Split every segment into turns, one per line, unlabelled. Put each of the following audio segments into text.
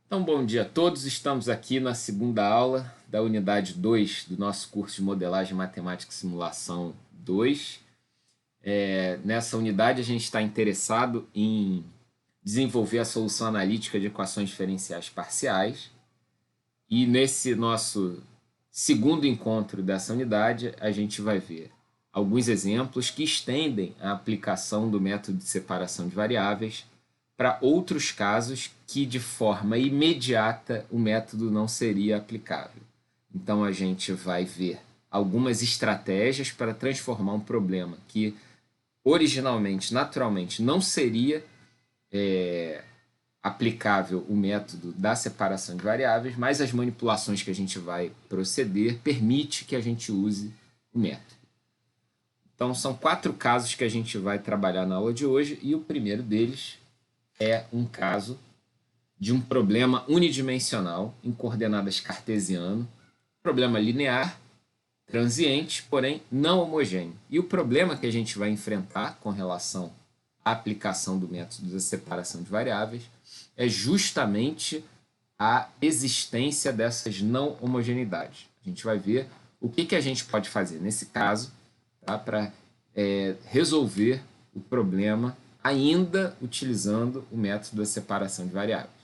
Então, bom dia a todos. Estamos aqui na segunda aula da unidade 2 do nosso curso de Modelagem Matemática e Simulação 2. Nessa unidade, a gente está interessado em desenvolver a solução analítica de equações diferenciais parciais. E nesse nosso segundo encontro dessa unidade, a gente vai ver alguns exemplos que estendem a aplicação do método de separação de variáveis para outros casos que, de forma imediata, o método não seria aplicável. Então, a gente vai ver algumas estratégias para transformar um problema que, originalmente, naturalmente, não seria aplicável o método da separação de variáveis, mas as manipulações que a gente vai proceder permite que a gente use o método. Então, são 4 casos que a gente vai trabalhar na aula de hoje, e o primeiro deles é um caso de um problema unidimensional em coordenadas cartesiano, problema linear, transiente, porém não homogêneo. E o problema que a gente vai enfrentar com relação à aplicação do método da separação de variáveis é justamente a existência dessas não homogeneidades. A gente vai ver o que a gente pode fazer nesse caso, tá, para resolver o problema ainda utilizando o método da separação de variáveis.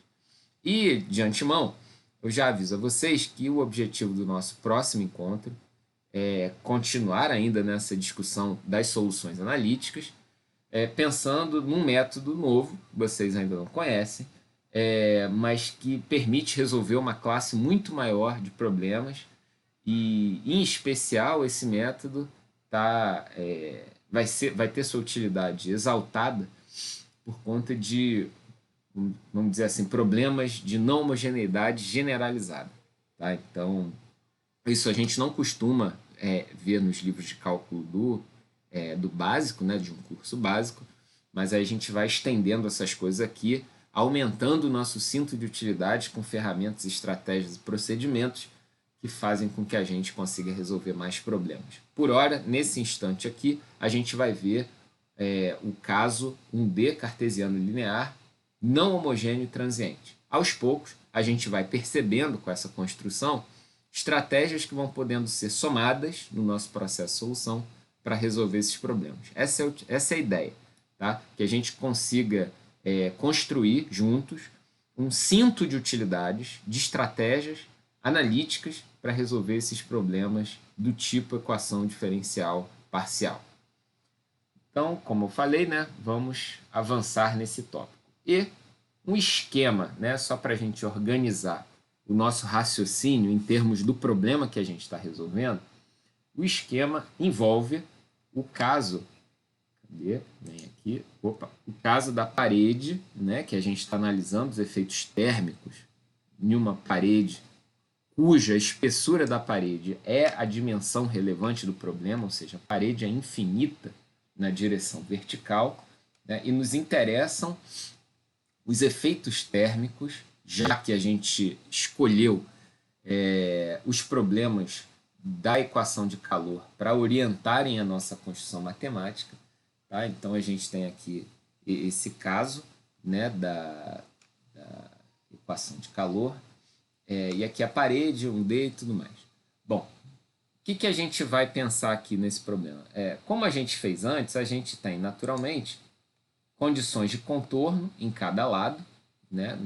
E, de antemão, eu já aviso a vocês que o objetivo do nosso próximo encontro é continuar ainda nessa discussão das soluções analíticas, pensando num método novo, que vocês ainda não conhecem, mas que permite resolver uma classe muito maior de problemas, e, em especial, esse método vai ter sua utilidade exaltada por conta de, vamos dizer assim, problemas de não homogeneidade generalizada. Tá? Então, isso a gente não costuma ver nos livros de cálculo do básico, né, de um curso básico, mas aí a gente vai estendendo essas coisas aqui, aumentando o nosso cinto de utilidades com ferramentas, estratégias e procedimentos que fazem com que a gente consiga resolver mais problemas. Por hora, nesse instante aqui, a gente vai ver o caso 1D cartesiano linear, não homogêneo e transiente. Aos poucos, a gente vai percebendo com essa construção estratégias que vão podendo ser somadas no nosso processo de solução para resolver esses problemas. Essa é a ideia, tá? Que a gente consiga construir juntos um cinto de utilidades, de estratégias analíticas para resolver esses problemas do tipo equação diferencial parcial. Então, como eu falei, né, vamos avançar nesse tópico. E um esquema, né, só para a gente organizar o nosso raciocínio em termos do problema que a gente está resolvendo, o esquema envolve o caso, cadê? Vem aqui, opa, o caso da parede, né, que a gente está analisando os efeitos térmicos em uma parede cuja espessura da parede é a dimensão relevante do problema, ou seja, a parede é infinita na direção vertical, né, e nos interessam os efeitos térmicos, já que a gente escolheu os problemas da equação de calor para orientarem a nossa construção matemática. Tá? Então, a gente tem aqui esse caso, né, da equação de calor, e aqui a parede, um D e tudo mais. Bom, o que a gente vai pensar aqui nesse problema? Como a gente fez antes, a gente tem, naturalmente, condições de contorno em cada lado. Né?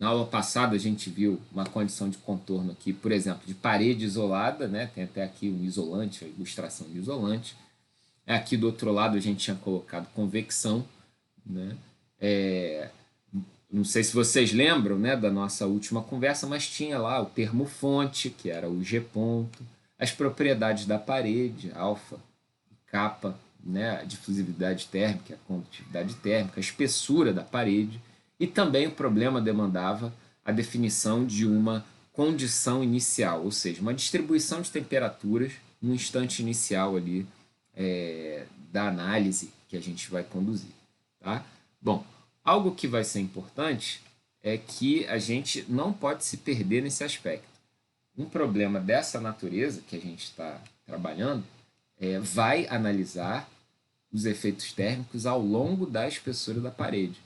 Na aula passada, a gente viu uma condição de contorno aqui, por exemplo, de parede isolada, né? Tem até aqui um isolante, a ilustração de isolante. Aqui do outro lado, a gente tinha colocado convecção. Né? Não sei se vocês lembram, né, da nossa última conversa, mas tinha lá o termo fonte, que era o G ponto, as propriedades da parede, alfa, capa, né, a difusividade térmica, a condutividade térmica, a espessura da parede, e também o problema demandava a definição de uma condição inicial, ou seja, uma distribuição de temperaturas no instante inicial ali da análise que a gente vai conduzir. Tá? Bom, algo que vai ser importante é que a gente não pode se perder nesse aspecto. Um problema dessa natureza que a gente está trabalhando vai analisar os efeitos térmicos ao longo da espessura da parede.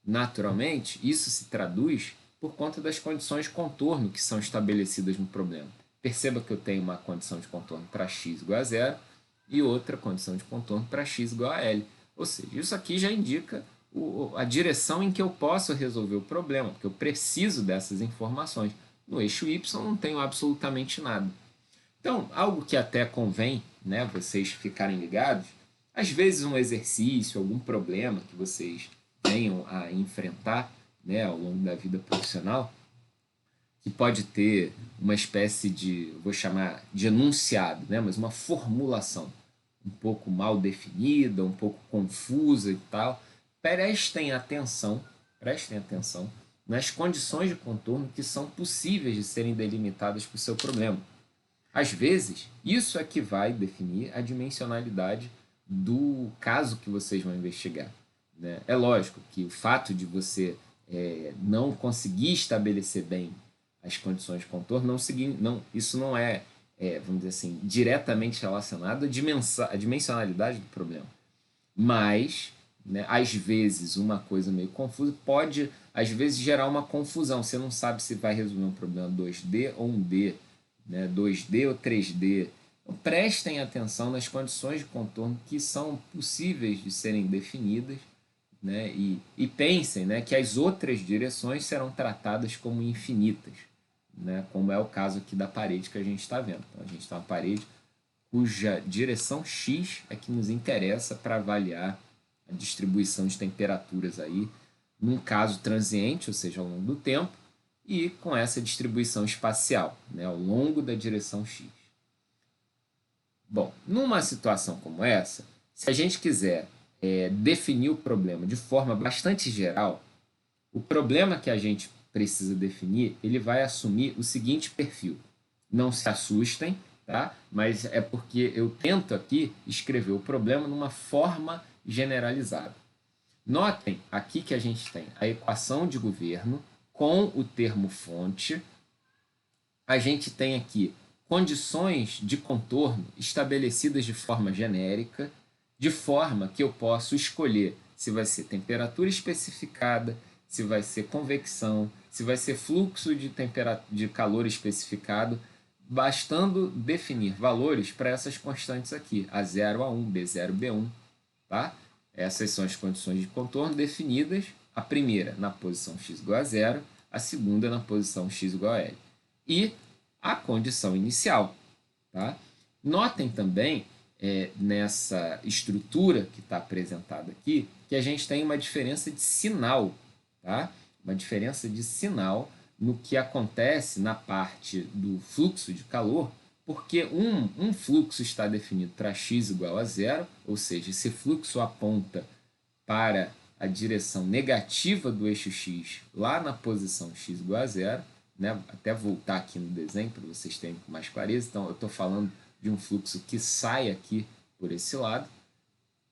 Naturalmente, isso se traduz por conta das condições de contorno que são estabelecidas no problema. Perceba que eu tenho uma condição de contorno para x igual a zero e outra condição de contorno para x igual a L. Ou seja, isso aqui já indica a direção em que eu posso resolver o problema, porque eu preciso dessas informações. No eixo y não tenho absolutamente nada. Então, algo que até convém, né, vocês ficarem ligados, às vezes um exercício, algum problema que vocês venham a enfrentar, né, ao longo da vida profissional, que pode ter uma espécie de, vou chamar de enunciado, né, mas uma formulação um pouco mal definida, um pouco confusa e tal. Prestem atenção nas condições de contorno que são possíveis de serem delimitadas para o seu problema. Às vezes, isso é que vai definir a dimensionalidade do caso que vocês vão investigar, né? É lógico que o fato de você não conseguir estabelecer bem as condições de contorno, isso não é, vamos dizer assim, diretamente relacionado à dimensionalidade do problema. Mas, né, às vezes, uma coisa meio confusa pode, às vezes, gerar uma confusão. Você não sabe se vai resolver um problema 2D ou 1D, né, 2D ou 3D. Então, prestem atenção nas condições de contorno que são possíveis de serem definidas, né, e pensem, né, que as outras direções serão tratadas como infinitas, né, como é o caso aqui da parede que a gente está vendo. Então, a gente tem uma parede cuja direção x é que nos interessa para avaliar a distribuição de temperaturas aí, num caso transiente, ou seja, ao longo do tempo, e com essa distribuição espacial, né, ao longo da direção x. Bom, numa situação como essa, se a gente quiser definir o problema de forma bastante geral, o problema que a gente precisa definir, ele vai assumir o seguinte perfil. Não se assustem, tá? Mas é porque eu tento aqui escrever o problema numa forma generalizada. Notem aqui que a gente tem a equação de governo com o termo fonte. A gente tem aqui condições de contorno estabelecidas de forma genérica, de forma que eu posso escolher se vai ser temperatura especificada, se vai ser convecção, se vai ser fluxo de calor especificado, bastando definir valores para essas constantes aqui, A0, A1, B0, B1. Tá? Essas são as condições de contorno definidas, a primeira na posição x igual a zero, a segunda na posição x igual a L. E a condição inicial. Tá? Notem também, nessa estrutura que está apresentada aqui, que a gente tem uma diferença de sinal. Tá? Uma diferença de sinal no que acontece na parte do fluxo de calor, porque um fluxo está definido para x igual a zero, ou seja, esse fluxo aponta para a direção negativa do eixo x lá na posição x igual a zero, né? Até voltar aqui no desenho para vocês terem com mais clareza. Então, eu estou falando de um fluxo que sai aqui por esse lado,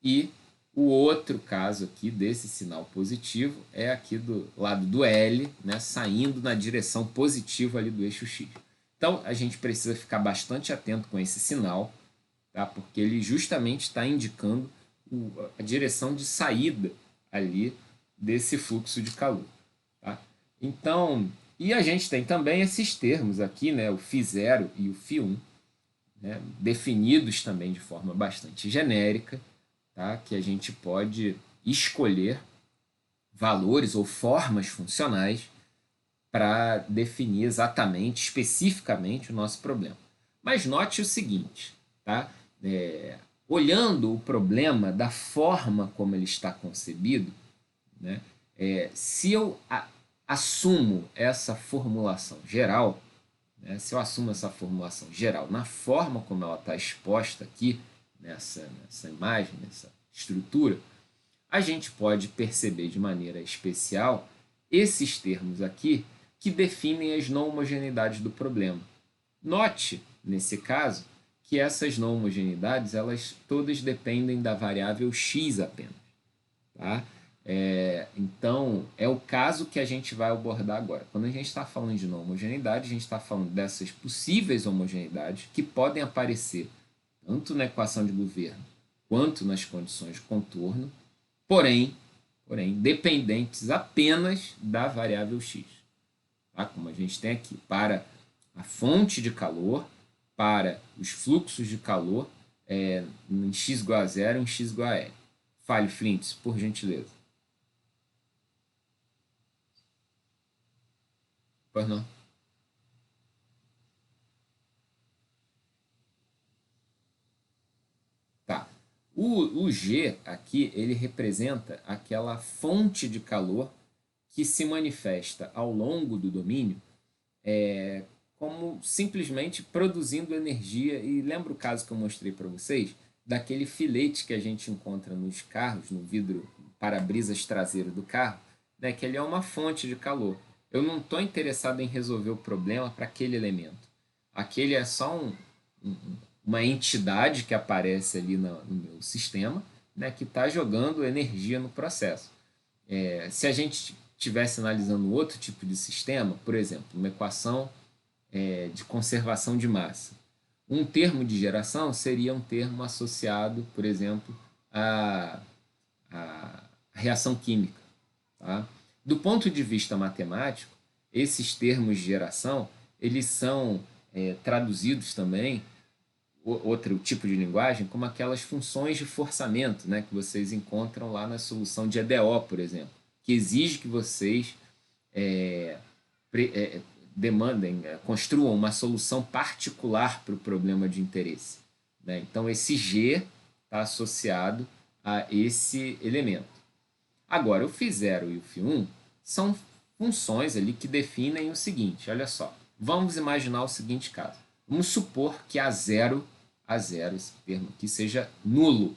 e o outro caso aqui desse sinal positivo é aqui do lado do L, né, saindo na direção positiva ali do eixo x. Então, a gente precisa ficar bastante atento com esse sinal, tá? Porque ele justamente está indicando a direção de saída ali desse fluxo de calor. Tá? Então, e a gente tem também esses termos aqui, né, o φ0 e o φ1, né, definidos também de forma bastante genérica, tá? Que a gente pode escolher valores ou formas funcionais para definir exatamente, especificamente, o nosso problema. Mas note o seguinte, tá? Olhando o problema da forma como ele está concebido, né, se eu assumo essa formulação geral, né, se eu assumo essa formulação geral na forma como ela está exposta aqui, nessa imagem, nessa estrutura, a gente pode perceber de maneira especial esses termos aqui que definem as não homogeneidades do problema. Note, nesse caso, que essas não homogeneidades, elas todas dependem da variável x apenas. Tá? Então, é o caso que a gente vai abordar agora. Quando a gente está falando de não homogeneidade, a gente está falando dessas possíveis homogeneidades que podem aparecer tanto na equação de governo quanto nas condições de contorno, porém dependentes apenas da variável x. tá? Como a gente tem aqui, para a fonte de calor, para os fluxos de calor em x igual a zero, em x igual a L. Fale, Flints, por gentileza. Pois não. Tá. O G aqui, ele representa aquela fonte de calor que se manifesta ao longo do domínio como simplesmente produzindo energia. E lembra o caso que eu mostrei para vocês? Daquele filete que a gente encontra nos carros, no vidro para-brisas traseiro do carro, né? Que ele é uma fonte de calor. Eu não estou interessado em resolver o problema para aquele elemento. Aquele é só uma entidade que aparece ali no meu sistema, né? Que está jogando energia no processo. Se a gente estivesse analisando outro tipo de sistema, por exemplo, uma equação de conservação de massa. Um termo de geração seria um termo associado, por exemplo, à reação química. Tá? Do ponto de vista matemático, esses termos de geração eles são traduzidos também, outro tipo de linguagem, como aquelas funções de forçamento, né, que vocês encontram lá na solução de EDO, por exemplo, que exige que vocês demandem, construam uma solução particular para o problema de interesse. Né? Então, esse G está associado a esse elemento. Agora, o φ0 e o φ1 são funções ali que definem o seguinte, olha só. Vamos imaginar o seguinte caso. Vamos supor que A0, esse termo aqui, seja nulo.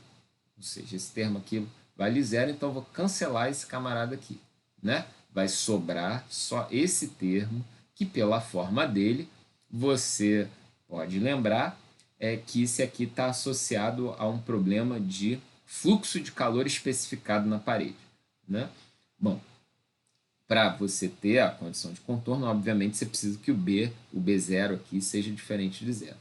Ou seja, esse termo aqui vale zero, então eu vou cancelar esse camarada aqui. Né? Vai sobrar só esse termo, que pela forma dele, você pode lembrar que esse aqui está associado a um problema de fluxo de calor especificado na parede. Né? Bom, para você ter a condição de contorno, obviamente você precisa que o B0 aqui seja diferente de zero.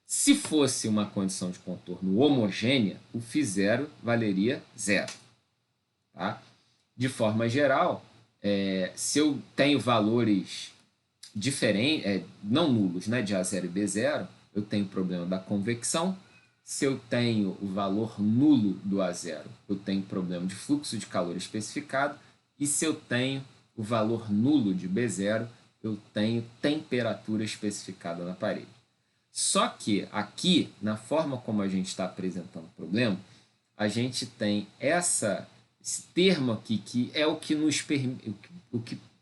Se fosse uma condição de contorno homogênea, o φ0 valeria zero. Tá? De forma geral, se eu tenho valores diferentes, não nulos, né, de A0 e B0, eu tenho o problema da convecção. Se eu tenho o valor nulo do A0, eu tenho problema de fluxo de calor especificado. E se eu tenho o valor nulo de B0, eu tenho temperatura especificada na parede. Só que aqui, na forma como a gente está apresentando o problema, a gente tem esse termo aqui, que é o que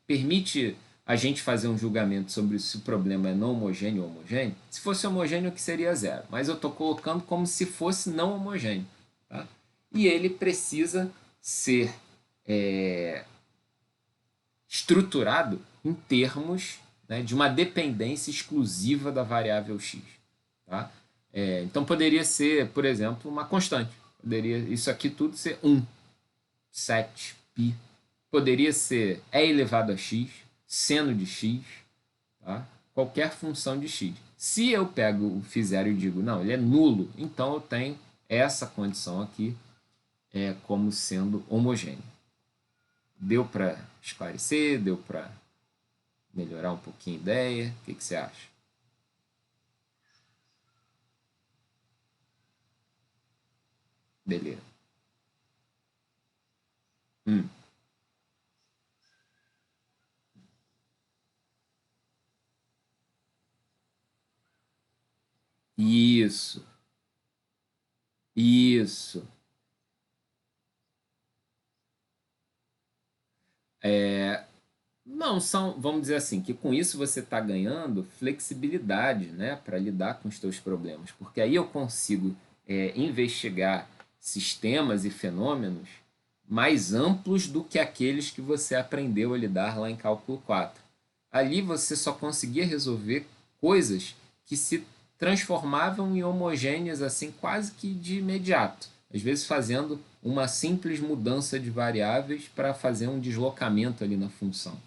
permite a gente fazer um julgamento sobre se o problema é não homogêneo ou homogêneo. Se fosse homogêneo, que seria zero. Mas eu estou colocando como se fosse não homogêneo. Tá? E ele precisa ser estruturado em termos, né, de uma dependência exclusiva da variável x. Tá? Então poderia ser, por exemplo, uma constante. Poderia isso aqui tudo ser 1, 7, π. Poderia ser e elevado a x, seno de x, tá? Qualquer função de x. Se eu pego o φ0 e digo, não, ele é nulo, então eu tenho essa condição aqui como sendo homogêneo. Deu para esclarecer? Deu para melhorar um pouquinho a ideia? O que você acha? Beleza. Isso. Isso. Não, vamos dizer assim, que com isso você está ganhando flexibilidade, né, para lidar com os seus problemas, porque aí eu consigo investigar sistemas e fenômenos mais amplos do que aqueles que você aprendeu a lidar lá em Cálculo 4. Ali você só conseguia resolver coisas que se transformavam em homogêneas assim quase que de imediato, às vezes fazendo uma simples mudança de variáveis para fazer um deslocamento ali na função,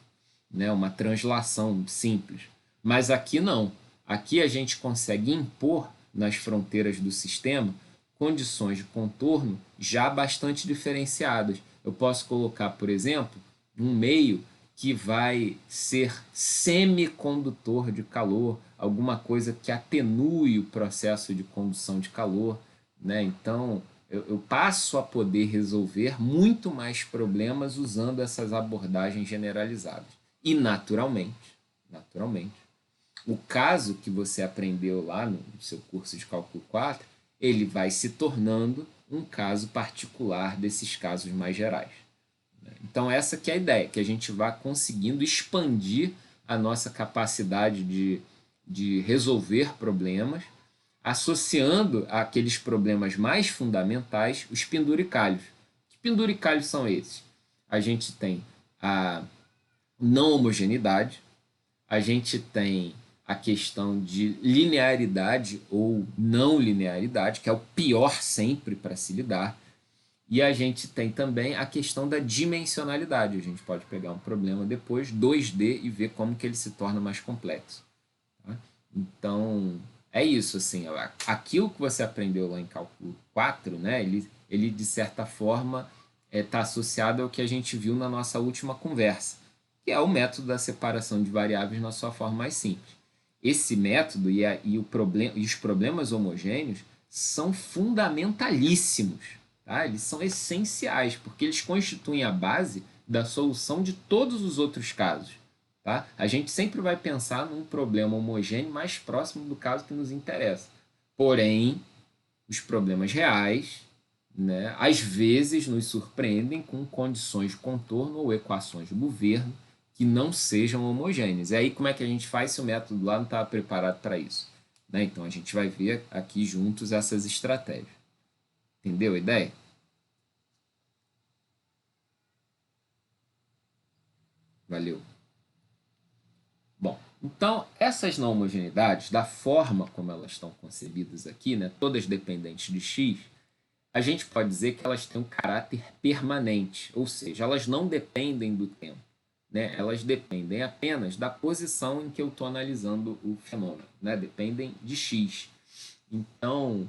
né? Uma translação simples. Mas aqui não. Aqui a gente consegue impor nas fronteiras do sistema condições de contorno já bastante diferenciadas. Eu posso colocar, por exemplo, um meio que vai ser semicondutor de calor, alguma coisa que atenue o processo de condução de calor, né? Então, eu passo a poder resolver muito mais problemas usando essas abordagens generalizadas. E naturalmente, o caso que você aprendeu lá no seu curso de cálculo 4, ele vai se tornando um caso particular desses casos mais gerais. Então essa que é a ideia, que a gente vá conseguindo expandir a nossa capacidade de resolver problemas, associando àqueles problemas mais fundamentais os penduricalhos. Que penduricalhos são esses? A gente tem a não homogeneidade, a gente tem a questão de linearidade ou não linearidade, que é o pior sempre para se lidar, e a gente tem também a questão da dimensionalidade. A gente pode pegar um problema depois, 2D, e ver como que ele se torna mais complexo. Tá? Então, é isso. Assim, aquilo que você aprendeu lá em cálculo 4, né, ele de certa forma está associado ao que a gente viu na nossa última conversa, que é o método da separação de variáveis na sua forma mais simples. Esse método e os problemas homogêneos são fundamentalíssimos. Tá? Eles são essenciais, porque eles constituem a base da solução de todos os outros casos. Tá? A gente sempre vai pensar num problema homogêneo mais próximo do caso que nos interessa. Porém, os problemas reais, né, às vezes nos surpreendem com condições de contorno ou equações de governo que não sejam homogêneas. E aí, como é que a gente faz se o método lá não estava preparado para isso? Né? Então, a gente vai ver aqui juntos essas estratégias. Entendeu a ideia? Valeu. Bom, então essas não homogeneidades, da forma como elas estão concebidas aqui, né, todas dependentes de x, a gente pode dizer que elas têm um caráter permanente, ou seja, elas não dependem do tempo, né? Elas dependem apenas da posição em que eu estou analisando o fenômeno, né? Dependem de x. Então,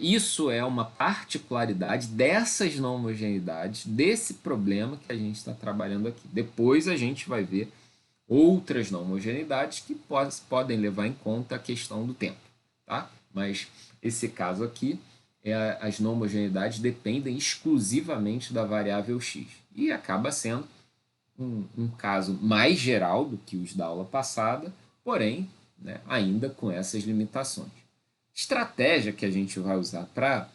isso é uma particularidade dessas não homogeneidades, desse problema que a gente está trabalhando aqui. Depois a gente vai ver outras não homogeneidades que podem levar em conta a questão do tempo. Tá? Mas esse caso aqui, as não homogeneidades dependem exclusivamente da variável x. E acaba sendo um caso mais geral do que os da aula passada, porém, né, ainda com essas limitações. Estratégia que a gente vai usar para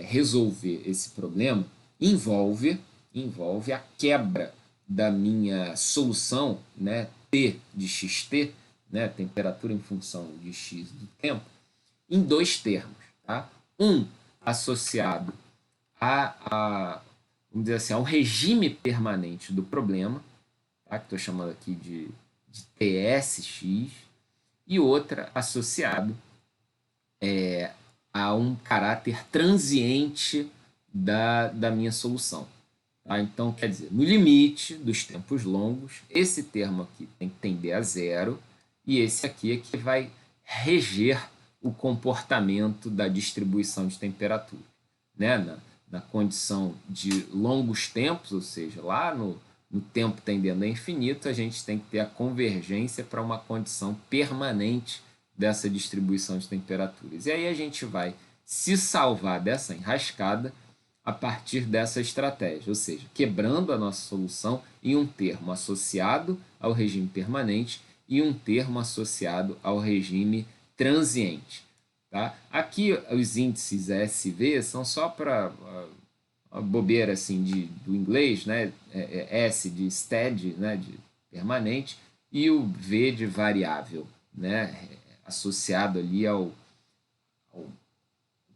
resolver esse problema envolve a quebra da minha solução, né, T de xt, né, temperatura em função de x do tempo, em dois termos. Tá? Um associado vamos dizer assim, ao regime permanente do problema, tá? Que estou chamando aqui de TSX, e outra associado a um caráter transiente da minha solução. Tá? Então, quer dizer, no limite dos tempos longos, esse termo aqui tem que tender a zero, e esse aqui é que vai reger o comportamento da distribuição de temperatura. Né? Na condição de longos tempos, ou seja, lá no tempo tendendo a infinito, a gente tem que ter a convergência para uma condição permanente dessa distribuição de temperaturas. E aí a gente vai se salvar dessa enrascada a partir dessa estratégia, ou seja, quebrando a nossa solução em um termo associado ao regime permanente e um termo associado ao regime transiente. Tá? Aqui os índices SV são só para a bobeira assim, do inglês, né? S de steady, né? De permanente, e o V de variável, né? Associado ali ao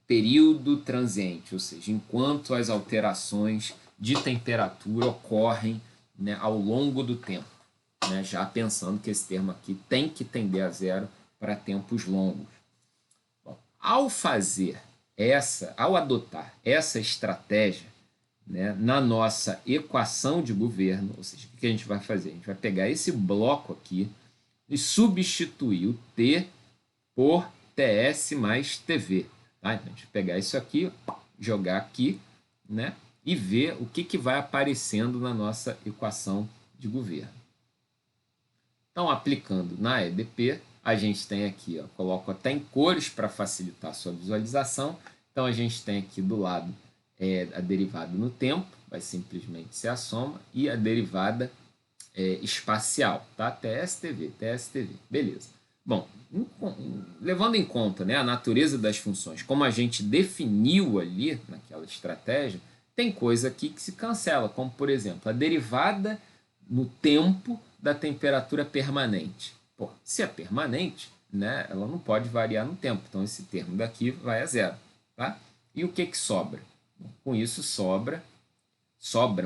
período transiente, ou seja, enquanto as alterações de temperatura ocorrem, né, ao longo do tempo. Né? Já pensando que esse termo aqui tem que tender a zero para tempos longos. Bom, ao adotar essa estratégia, né, na nossa equação de governo, ou seja, o que a gente vai fazer? A gente vai pegar esse bloco aqui e substituir o T por TS mais TV. Tá? Então, a gente vai pegar isso aqui, jogar aqui, né, e ver o que vai aparecendo na nossa equação de governo. Então, aplicando na EDP, a gente tem aqui, ó, coloco até em cores para facilitar a sua visualização. Então, a gente tem aqui do lado a derivada no tempo, vai simplesmente ser a soma, e a derivada espacial, tá? TSTV, TSTV, beleza. Bom, levando em conta, né, a natureza das funções, como a gente definiu ali naquela estratégia, tem coisa aqui que se cancela, como, por exemplo, a derivada no tempo da temperatura permanente. Pô, se é permanente, né, ela não pode variar no tempo, então esse termo daqui vai a zero. Tá? E o que sobra? Bom, com isso sobram,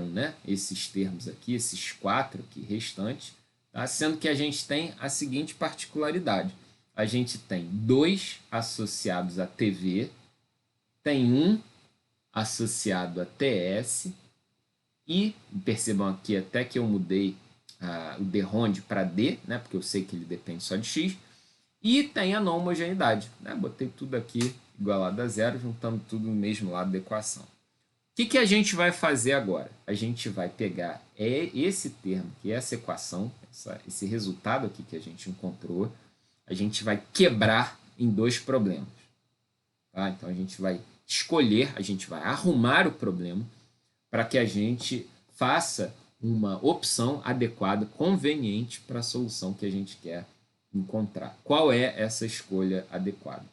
né, esses termos aqui, esses 4 aqui restantes, tá? Sendo que a gente tem a seguinte particularidade. A gente tem 2 associados a TV, tem 1 associado a TS, e percebam aqui até que eu mudei o derrond para D, né, porque eu sei que ele depende só de X, e tem a não homogeneidade. Né? Botei tudo aqui igualado a zero, juntando tudo no mesmo lado da equação. O que a gente vai fazer agora? A gente vai pegar esse termo, que é essa equação, esse resultado aqui que a gente encontrou, a gente vai quebrar em 2 problemas. Tá? Então, a gente vai escolher, a gente vai arrumar o problema para que a gente faça uma opção adequada, conveniente para a solução que a gente quer encontrar. Qual é essa escolha adequada?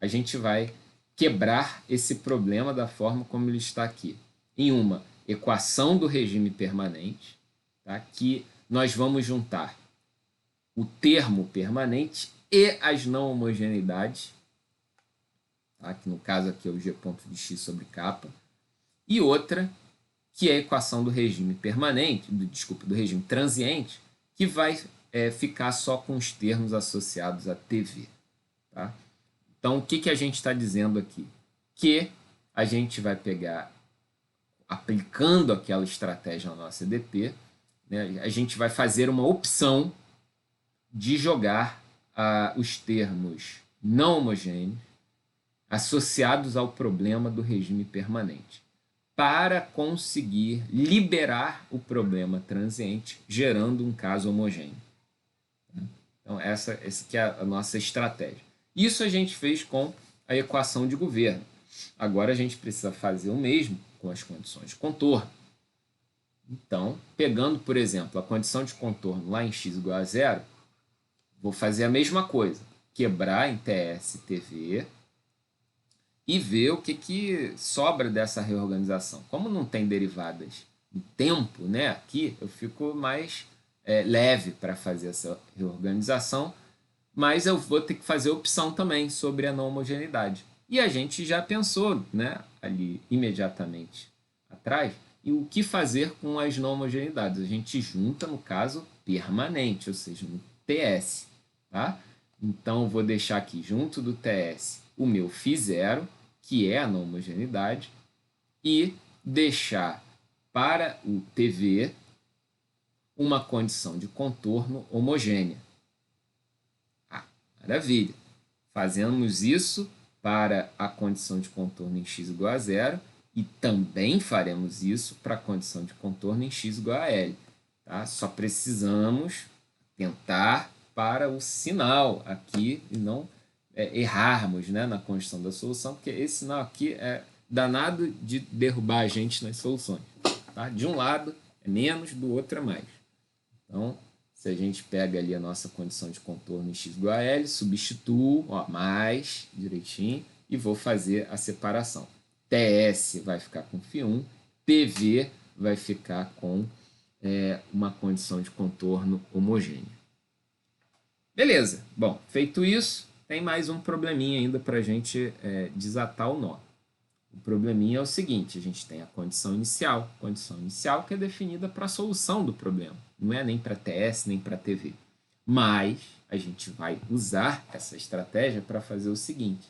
A gente vai quebrar esse problema da forma como ele está aqui, em uma equação do regime permanente, tá? Que nós vamos juntar o termo permanente e as não homogeneidades, tá? Que no caso aqui é o g ponto de x sobre k, e outra que é a equação do regime permanente, do regime transiente, que vai ficar só com os termos associados a TV. Tá? Então, o que a gente está dizendo aqui? Que a gente vai pegar, aplicando aquela estratégia na nossa EDP, né, a gente vai fazer uma opção de jogar os termos não homogêneos associados ao problema do regime permanente, para conseguir liberar o problema transiente, gerando um caso homogêneo. Então, essa que é a nossa estratégia. Isso a gente fez com a equação de governo. Agora a gente precisa fazer o mesmo com as condições de contorno. Então, pegando, por exemplo, a condição de contorno lá em x igual a zero, vou fazer a mesma coisa. Quebrar em TS, TV, e ver o que sobra dessa reorganização. Como não tem derivadas em tempo, né, aqui, eu fico mais leve para fazer essa reorganização, mas eu vou ter que fazer opção também sobre a não homogeneidade. E a gente já pensou, né, ali imediatamente atrás, e o que fazer com as não homogeneidades. A gente junta, no caso, permanente, ou seja, no TS. Tá? Então, vou deixar aqui junto do TS o meu φ0, que é a não homogeneidade, e deixar para o TV uma condição de contorno homogênea. Maravilha! Fazemos isso para a condição de contorno em x igual a zero e também faremos isso para a condição de contorno em x igual a L. Tá? Só precisamos tentar para o sinal aqui e não errarmos, né, na construção da solução, porque esse sinal aqui é danado de derrubar a gente nas soluções. Tá? De um lado é menos, do outro é mais. Então, se a gente pega ali a nossa condição de contorno em x igual a L, substituo, ó, mais direitinho, e vou fazer a separação. TS vai ficar com φ1, PV vai ficar com uma condição de contorno homogênea. Beleza. Bom, feito isso, tem mais um probleminha ainda para a gente desatar o nó. O probleminha é o seguinte, a gente tem a condição inicial que é definida para a solução do problema, não é nem para TS, nem para TV. Mas a gente vai usar essa estratégia para fazer o seguinte,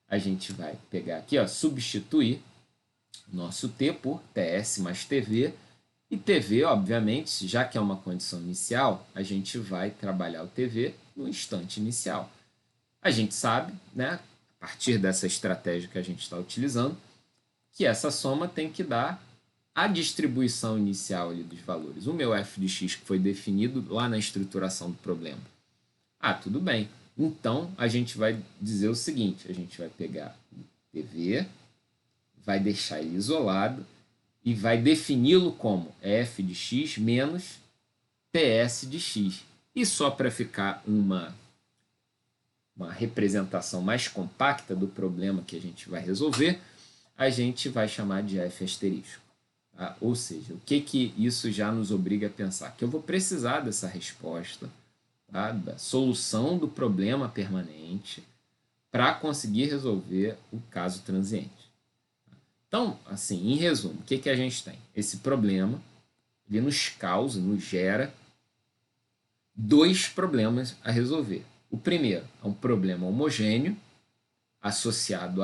a gente vai pegar aqui, ó, substituir nosso T por TS mais TV, e TV, obviamente, já que é uma condição inicial, a gente vai trabalhar o TV no instante inicial. A gente sabe, né, a partir dessa estratégia que a gente está utilizando, que essa soma tem que dar a distribuição inicial ali dos valores, o meu f de x que foi definido lá na estruturação do problema. Ah, tudo bem. Então, a gente vai dizer o seguinte, a gente vai pegar o PV, vai deixar ele isolado e vai defini-lo como f de x menos ps de x. E só para ficar uma representação mais compacta do problema que a gente vai resolver, a gente vai chamar de f asterisco. Tá? Ou seja, o que isso já nos obriga a pensar? Que eu vou precisar dessa resposta, tá? Da solução do problema permanente para conseguir resolver o caso transiente. Então, assim, em resumo, o que a gente tem? Esse problema, ele nos causa, nos gera dois problemas a resolver. O primeiro é um problema homogêneo, associado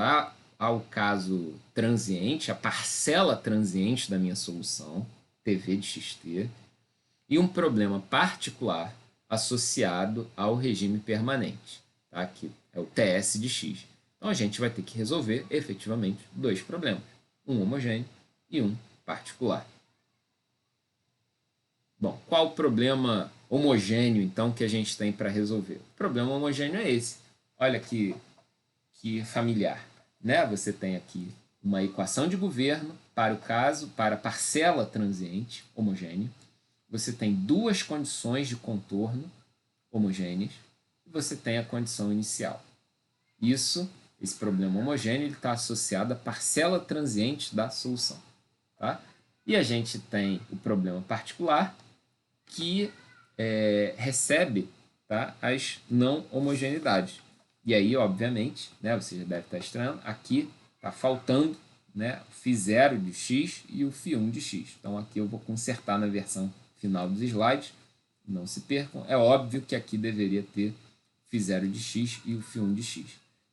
ao caso transiente, a parcela transiente da minha solução, TV de xt, e um problema particular associado ao regime permanente, tá? Que é o TS de x. Então, a gente vai ter que resolver, efetivamente, dois problemas, um homogêneo e um particular. Bom, qual o problema homogêneo, então, que a gente tem para resolver? O problema homogêneo é esse. Olha que familiar, né? Você tem aqui uma equação de governo para o caso, para a parcela transiente homogênea. Você tem duas condições de contorno homogêneas e você tem a condição inicial. Esse problema homogêneo está associado à parcela transiente da solução. Tá? E a gente tem o problema particular, que recebe, tá, as não homogeneidades. E aí, obviamente, né, você já deve estar estranhando, aqui está faltando, né, o φ0 de x e o φ1 de x. Então, aqui eu vou consertar na versão final dos slides, não se percam. É óbvio que aqui deveria ter φ0 de x e o φ1 de x.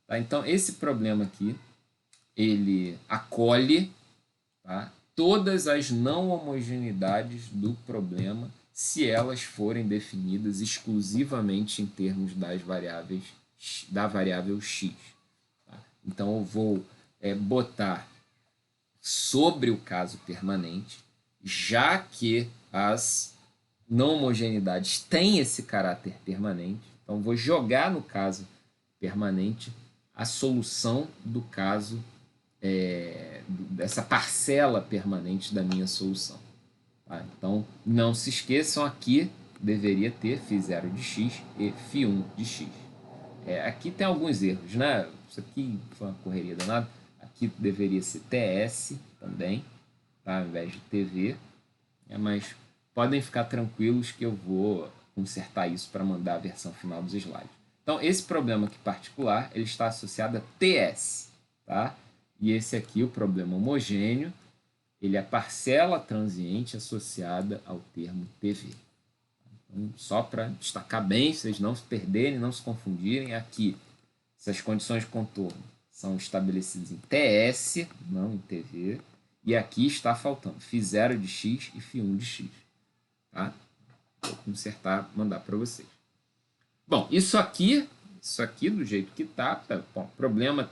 Tá? Então, esse problema aqui, ele acolhe, tá, todas as não homogeneidades do problema se elas forem definidas exclusivamente em termos das variáveis, da variável x. Tá? Então, eu vou botar sobre o caso permanente, já que as não homogeneidades têm esse caráter permanente. Então, vou jogar no caso permanente a solução do caso, dessa parcela permanente da minha solução. Tá? Então, não se esqueçam, aqui deveria ter φ0 de x e φ1 de x. Aqui tem alguns erros, né? Isso aqui foi uma correria danada. Aqui deveria ser TS também, tá? Ao invés de TV. Mas podem ficar tranquilos que eu vou consertar isso para mandar a versão final dos slides. Então, esse problema aqui particular, ele está associado a TS, tá? E esse aqui, o problema homogêneo, ele é a parcela transiente associada ao termo TV. Então, só para destacar bem, vocês não se perderem, não se confundirem, aqui, essas condições de contorno são estabelecidas em TS, não em TV, e aqui está faltando φ0 de x e φ1 de x. Tá? Vou consertar, mandar para vocês. Bom, isso aqui do jeito que está, problema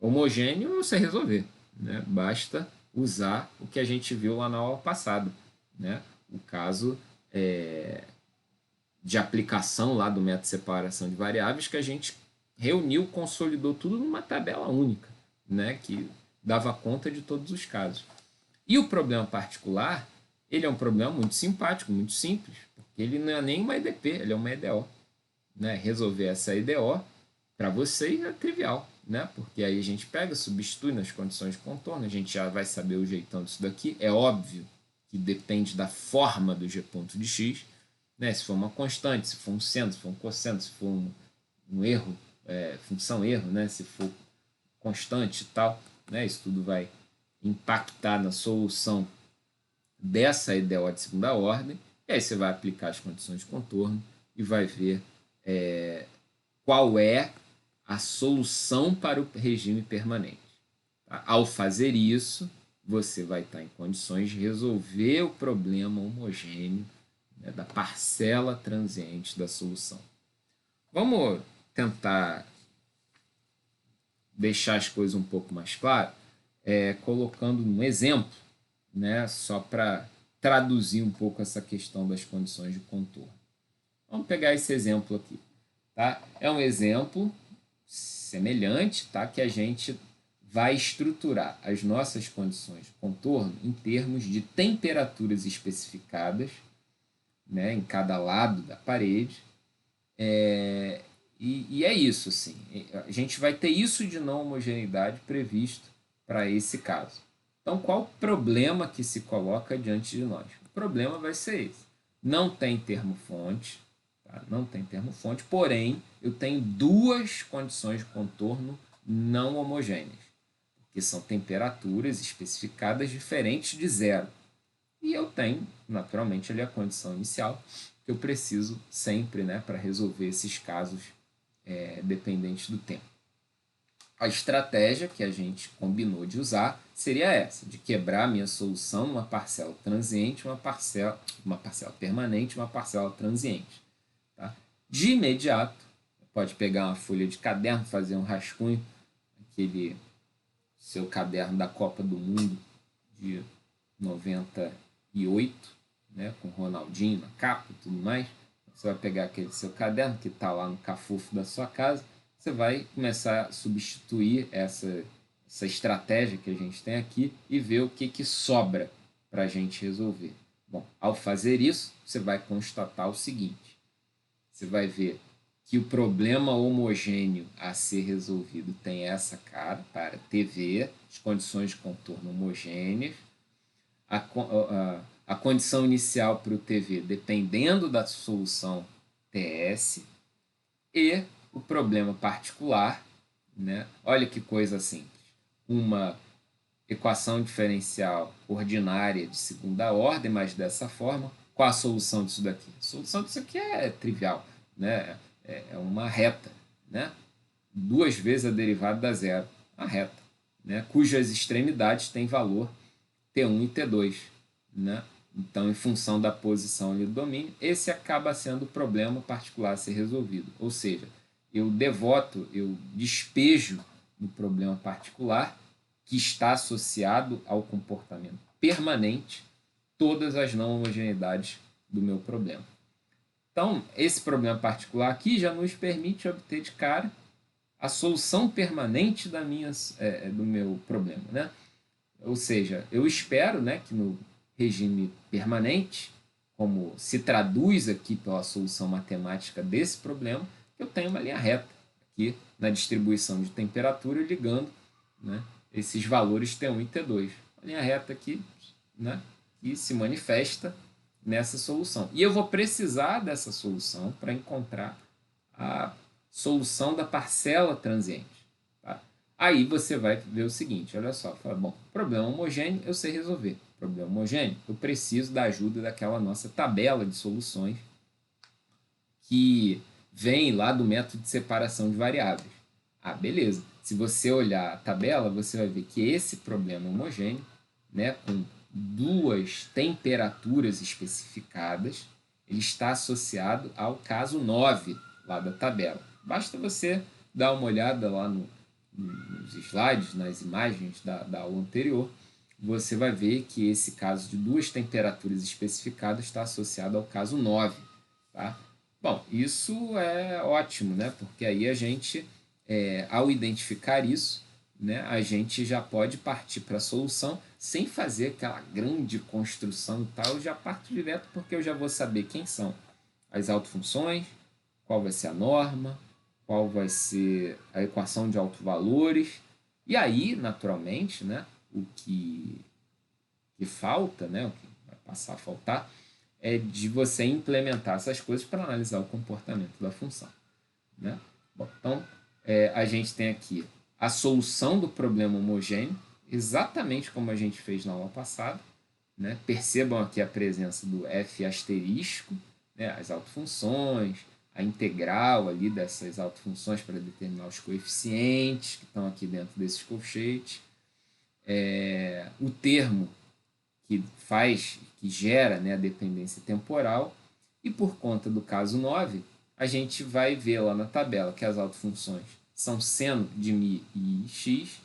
homogêneo você resolver. Né? Basta usar o que a gente viu lá na aula passada. Né? O caso de aplicação lá do método de separação de variáveis, que a gente reuniu, consolidou tudo numa tabela única, né? Que dava conta de todos os casos. E o problema particular, ele é um problema muito simpático, muito simples, porque ele não é nem uma EDP, ele é uma EDO. Né? Resolver essa EDO, para vocês, é trivial, né? Porque aí a gente pega, substitui nas condições de contorno, a gente já vai saber o jeitão disso daqui. É óbvio que depende da forma do g ponto de x, né? Se for uma constante, se for um seno, se for um cosseno, se for um erro, função erro, né? Se for constante e tal, né? Isso tudo vai impactar na solução dessa EDO de segunda ordem, e aí você vai aplicar as condições de contorno e vai ver qual é a solução para o regime permanente. Tá? Ao fazer isso, você vai estar em condições de resolver o problema homogêneo, né, da parcela transiente da solução. Vamos tentar deixar as coisas um pouco mais claras, colocando um exemplo, né, só para traduzir um pouco essa questão das condições de contorno. Vamos pegar esse exemplo aqui. Tá? É um exemplo semelhante, tá? Que a gente vai estruturar as nossas condições de contorno em termos de temperaturas especificadas, né, em cada lado da parede. E é isso, assim. A gente vai ter isso de não homogeneidade previsto para esse caso. Então, qual o problema que se coloca diante de nós? O problema vai ser esse. Não tem termo-fonte, tá? Não tem termo-fonte, porém, eu tenho duas condições de contorno não homogêneas, que são temperaturas especificadas diferentes de zero. E eu tenho, naturalmente, ali a condição inicial que eu preciso sempre, né, para resolver esses casos dependentes do tempo. A estratégia que a gente combinou de usar seria essa, de quebrar a minha solução numa parcela transiente, uma parcela permanente, uma parcela transiente. Tá? De imediato, pode pegar uma folha de caderno, fazer um rascunho, aquele seu caderno da Copa do Mundo de 98, né, com Ronaldinho na capa e tudo mais. Você vai pegar aquele seu caderno que está lá no cafufo da sua casa, você vai começar a substituir essa estratégia que a gente tem aqui e ver o que sobra para a gente resolver. Bom, ao fazer isso, você vai constatar o seguinte: você vai ver que o problema homogêneo a ser resolvido tem essa cara, para TV, as condições de contorno homogêneas, a condição inicial para o TV dependendo da solução TS e o problema particular, né? Olha que coisa simples. Uma equação diferencial ordinária de segunda ordem, mas dessa forma. Qual a solução disso daqui? A solução disso aqui é trivial, né? É uma reta, né? 2 vezes a derivada da zero, uma reta, né? Cujas extremidades têm valor T1 e T2, né? Então, em função da posição ali do domínio, esse acaba sendo o problema particular a ser resolvido. Ou seja, eu despejo no problema particular que está associado ao comportamento permanente todas as não homogeneidades do meu problema. Então, esse problema particular aqui já nos permite obter de cara a solução permanente do meu problema, né? Ou seja, eu espero, né, que no regime permanente, como se traduz aqui pela solução matemática desse problema, eu tenho uma linha reta aqui na distribuição de temperatura ligando, né, esses valores T1 e T2. Uma linha reta aqui, né, que se manifesta nessa solução. E eu vou precisar dessa solução para encontrar a solução da parcela transiente. Tá? Aí você vai ver o seguinte, olha só, fala, bom, problema homogêneo eu sei resolver. Problema homogêneo, eu preciso da ajuda daquela nossa tabela de soluções que vem lá do método de separação de variáveis. Ah, beleza. Se você olhar a tabela, você vai ver que esse problema homogêneo, né, com duas temperaturas especificadas, ele está associado ao caso 9 lá da tabela. Basta você dar uma olhada lá nos slides, nas imagens da aula anterior, você vai ver que esse caso de duas temperaturas especificadas está associado ao caso 9. Tá? Bom, isso é ótimo, né? Porque aí a gente, ao identificar isso, né, a gente já pode partir para a solução sem fazer aquela grande construção e tal. Eu já parto direto porque eu já vou saber quem são as autofunções, qual vai ser a norma, qual vai ser a equação de autovalores. E aí, naturalmente, né, o que falta, né, o que vai passar a faltar, é de você implementar essas coisas para analisar o comportamento da função. Né? Bom, então, a gente tem aqui a solução do problema homogêneo, exatamente como a gente fez na aula passada. Né? Percebam aqui a presença do f asterisco, né? As autofunções, a integral ali dessas autofunções para determinar os coeficientes que estão aqui dentro desses colchetes. O termo que gera, né, a dependência temporal, e por conta do caso 9, a gente vai ver lá na tabela que as autofunções são seno de μ e x,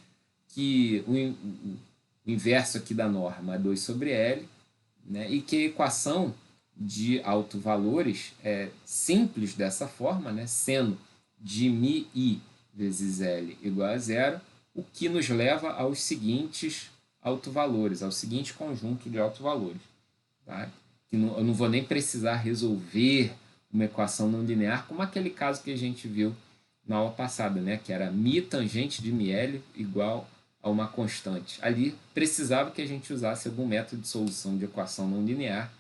que o o inverso aqui da norma é 2 sobre L, né? E que a equação de autovalores é simples dessa forma, né? Seno de μi vezes L igual a zero, o que nos leva aos seguintes autovalores, ao seguinte conjunto de autovalores. Tá? Que eu não vou nem precisar resolver uma equação não linear, como aquele caso que a gente viu na aula passada, né? Que era μ tangente de μL igual a uma constante. Ali precisava que a gente usasse algum método de solução de equação não linear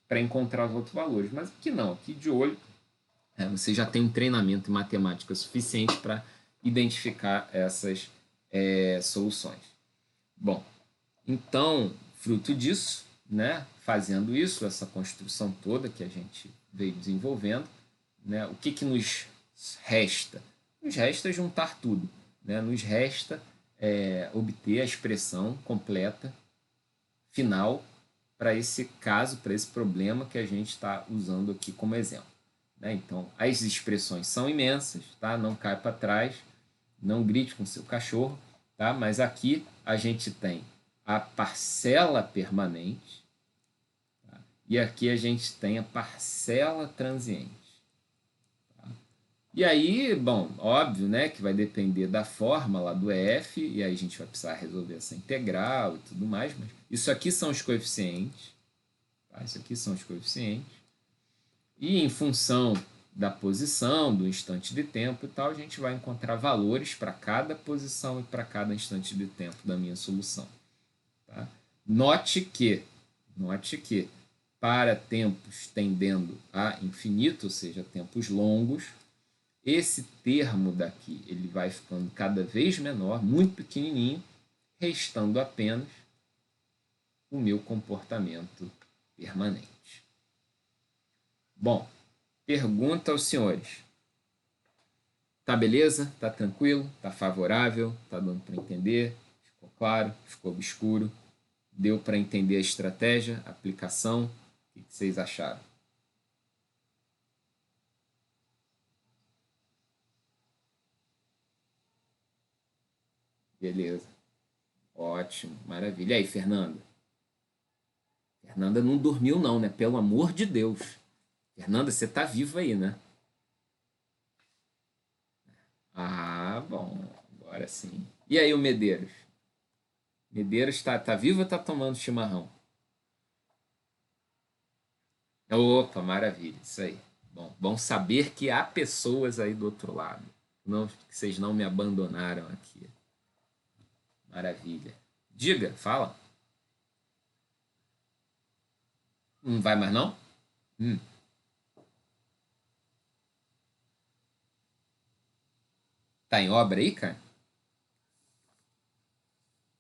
para encontrar os outros valores. Mas aqui não, aqui de olho, você já tem um treinamento em matemática suficiente para identificar essas soluções. Bom, então, fruto disso, né, fazendo isso, essa construção toda que a gente veio desenvolvendo, né, o que nos resta? Nos resta juntar tudo. Né? Nos resta obter a expressão completa, final, para esse caso, para esse problema que a gente está usando aqui como exemplo. Né? Então, as expressões são imensas, tá? Não cai para trás, não grite com seu cachorro, tá? Mas aqui a gente tem a parcela permanente, tá? E aqui a gente tem a parcela transiente. Tá? E aí, bom, óbvio, né, que vai depender da forma lá do f, e aí a gente vai precisar resolver essa integral e tudo mais, mas isso aqui são os coeficientes, tá? Isso aqui são os coeficientes, e em função da posição, do instante de tempo e tal, a gente vai encontrar valores para cada posição e para cada instante de tempo da minha solução. Tá? Note que para tempos tendendo a infinito, ou seja, tempos longos, esse termo daqui ele vai ficando cada vez menor, muito pequenininho, restando apenas o meu comportamento permanente. Bom, pergunta aos senhores. Tá beleza? Tá tranquilo? Tá favorável? Tá dando para entender? Ficou claro? Ficou obscuro? Deu para entender a estratégia, a aplicação? O que vocês acharam? Beleza. Ótimo, maravilha. E aí, Fernanda? Fernanda não dormiu não, né? Pelo amor de Deus. Fernanda, você tá viva aí, né? Ah, bom. Agora sim. E aí, o Medeiros? Medeiros tá vivo ou tá tomando chimarrão? Opa, maravilha. Isso aí. Bom saber que há pessoas aí do outro lado. Não, que vocês não me abandonaram aqui. Maravilha. Diga, fala. Não vai mais não? Hum. Tá em obra aí, cara?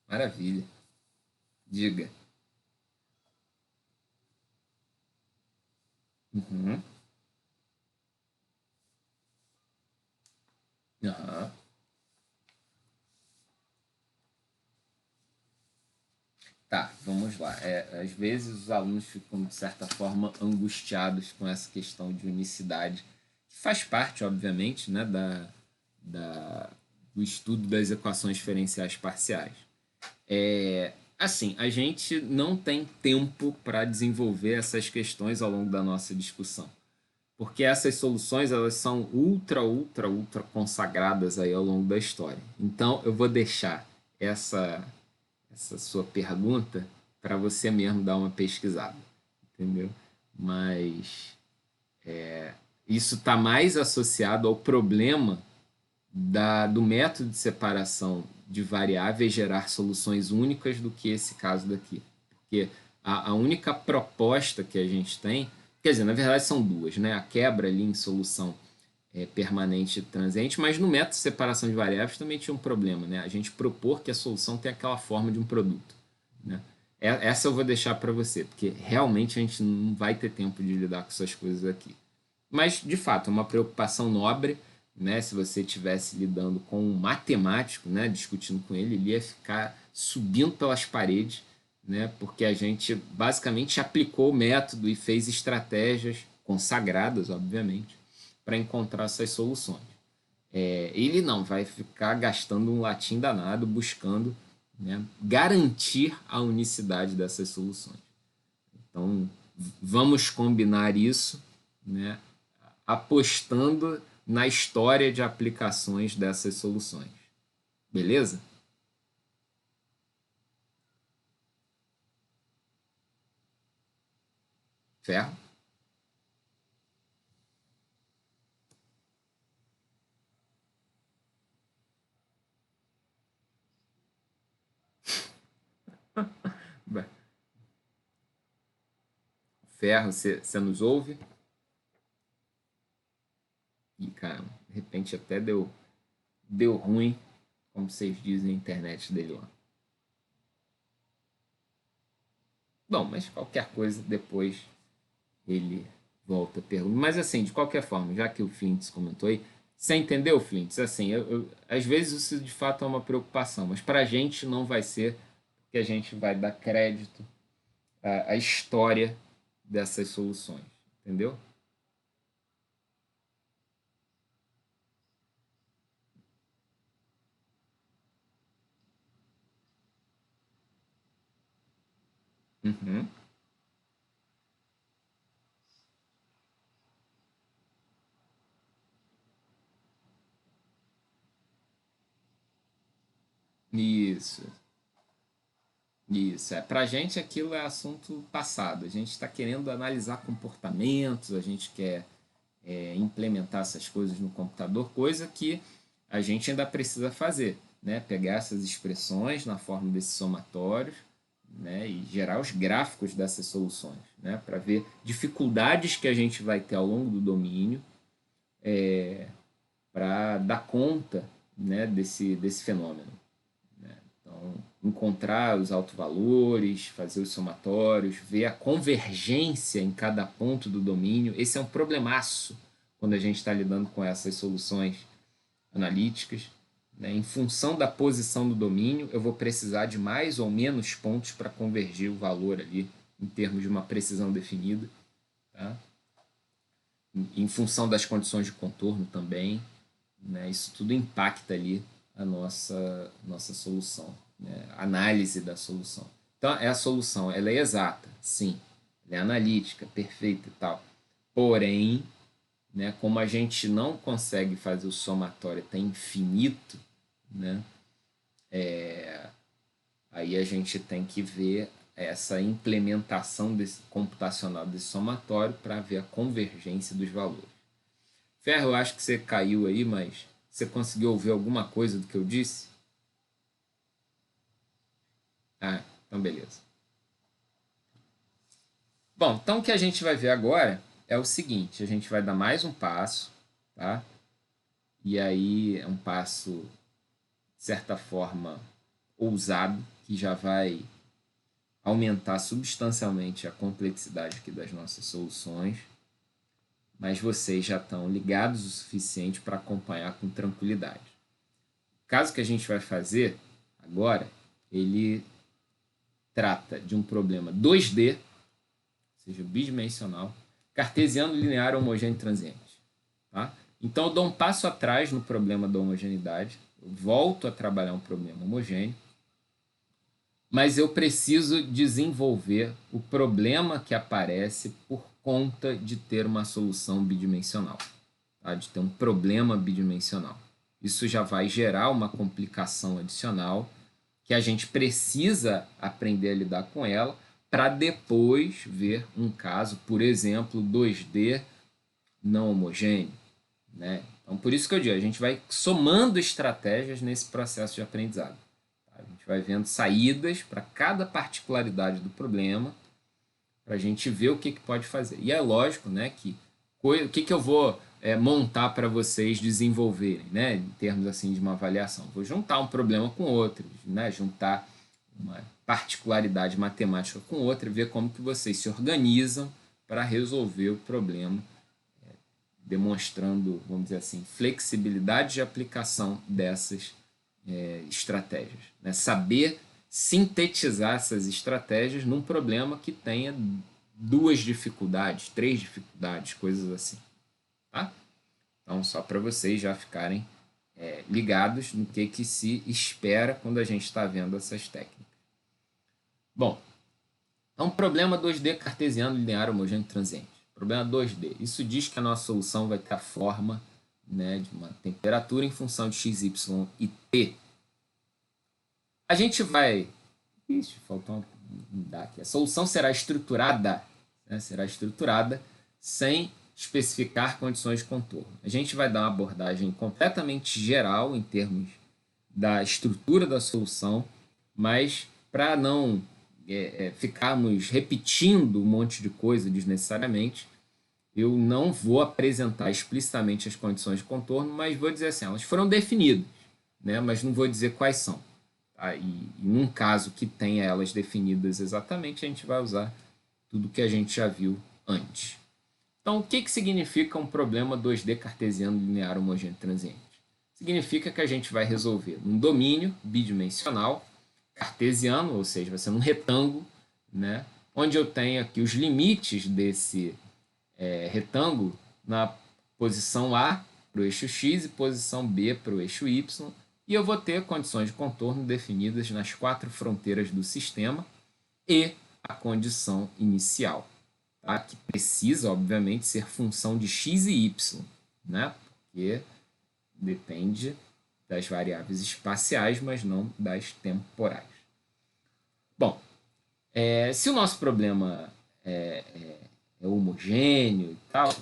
Maravilha. Diga. Uhum. Aham. Tá, vamos lá. Às vezes os alunos ficam, de certa forma, angustiados com essa questão de unicidade, que faz parte, obviamente, né, do estudo das equações diferenciais parciais. Assim, a gente não tem tempo para desenvolver essas questões ao longo da nossa discussão, porque essas soluções elas são ultra consagradas aí ao longo da história. Então, eu vou deixar essa sua pergunta para você mesmo dar uma pesquisada, entendeu? Mas isso está mais associado ao problema do método de separação de variáveis gerar soluções únicas do que esse caso daqui. Porque a única proposta que a gente tem, quer dizer, na verdade são duas, né? A quebra ali em solução permanente e transiente, mas no método de separação de variáveis também tinha um problema, né? A gente propor que a solução tenha aquela forma de um produto, né? Essa eu vou deixar para você, porque realmente a gente não vai ter tempo de lidar com essas coisas aqui. Mas, de fato, é uma preocupação nobre, né? Se você estivesse lidando com um matemático, né? Discutindo com ele, ele ia ficar subindo pelas paredes, né? Porque a gente basicamente aplicou o método e fez estratégias consagradas, obviamente, para encontrar essas soluções. Ele não vai ficar gastando um latim danado buscando, né, garantir a unicidade dessas soluções. Então, vamos combinar isso, né, apostando na história de aplicações dessas soluções. Beleza? Ferro? Ferro, você nos ouve? Ih, cara, de repente até deu ruim, como vocês dizem na internet dele lá. Bom, mas qualquer coisa depois ele volta a pergunta. Mas assim, de qualquer forma, já que o Flintz comentou aí, você entendeu, Flintz? Assim, às vezes isso de fato é uma preocupação, mas para a gente não vai ser, porque a gente vai dar crédito à história dessas soluções, entendeu? Uhum. Isso, isso. Para a gente aquilo é assunto passado. A gente está querendo analisar comportamentos, a gente quer implementar essas coisas no computador, coisa que a gente ainda precisa fazer, né? Pegar essas expressões na forma desses somatórios, né? E gerar os gráficos dessas soluções, né? Para ver dificuldades que a gente vai ter ao longo do domínio para dar conta, né? Desse fenômeno. Então, encontrar os autovalores, fazer os somatórios, ver a convergência em cada ponto do domínio. Esse é um problemaço quando a gente está lidando com essas soluções analíticas. Né? Em função da posição do domínio, eu vou precisar de mais ou menos pontos para convergir o valor ali, em termos de uma precisão definida. Tá? Em função das condições de contorno também. Né? Isso tudo impacta ali a nossa solução, né? Análise da solução. Então, a solução ela é exata, sim, ela é analítica, perfeita e tal. Porém, né, como a gente não consegue fazer o somatório até infinito, né, aí a gente tem que ver essa implementação computacional desse somatório para ver a convergência dos valores. Ferro, eu acho que você caiu aí, mas você conseguiu ouvir alguma coisa do que eu disse? Ah, então beleza. Bom, então o que a gente vai ver agora é o seguinte: a gente vai dar mais um passo, tá? E aí é um passo, de certa forma, ousado, que já vai aumentar substancialmente a complexidade aqui das nossas soluções, mas vocês já estão ligados o suficiente para acompanhar com tranquilidade. O caso que a gente vai fazer agora, ele trata de um problema 2D, ou seja, bidimensional, cartesiano, linear, homogêneo e transiente. Tá? Então, eu dou um passo atrás no problema da homogeneidade, eu volto a trabalhar um problema homogêneo, mas eu preciso desenvolver o problema que aparece por conta de ter uma solução bidimensional, tá? De ter um problema bidimensional. Isso já vai gerar uma complicação adicional que a gente precisa aprender a lidar com ela para depois ver um caso, por exemplo, 2D não homogêneo. Né? Então, por isso que eu digo, a gente vai somando estratégias nesse processo de aprendizado. A gente vai vendo saídas para cada particularidade do problema, para a gente ver o que pode fazer. E é lógico, né, que o que eu vou montar para vocês desenvolverem, né, em termos assim de uma avaliação. Vou juntar um problema com outro, né, juntar uma particularidade matemática com outra, e ver como que vocês se organizam para resolver o problema, demonstrando, vamos dizer assim, flexibilidade de aplicação dessas estratégias. Né? Saber sintetizar essas estratégias num problema que tenha duas dificuldades, três dificuldades, coisas assim. Tá? Então, só para vocês já ficarem ligados no que se espera quando a gente está vendo essas técnicas. Bom, então problema 2D cartesiano linear homogêneo transiente. Problema 2D. Isso diz que a nossa solução vai ter a forma, né, de uma temperatura em função de x, y e t. A gente vai... Ixi, faltou uma... aqui. A solução será estruturada, né, sem especificar condições de contorno. A gente vai dar uma abordagem completamente geral em termos da estrutura da solução, mas para não ficarmos repetindo um monte de coisa desnecessariamente, eu não vou apresentar explicitamente as condições de contorno, mas vou dizer assim, elas foram definidas, né, mas não vou dizer quais são. Tá? E num caso que tenha elas definidas exatamente, a gente vai usar tudo que a gente já viu antes. Então, o que significa um problema 2D cartesiano linear homogêneo transiente? Significa que a gente vai resolver num domínio bidimensional cartesiano, ou seja, vai ser num retângulo, né, onde eu tenho aqui os limites desse retângulo na posição A para o eixo X e posição B para o eixo Y, e eu vou ter condições de contorno definidas nas 4 fronteiras do sistema e a condição inicial, tá? Que precisa, obviamente, ser função de x e y, né? Porque depende das variáveis espaciais, mas não das temporais. Bom, se o nosso problema é homogêneo e tal,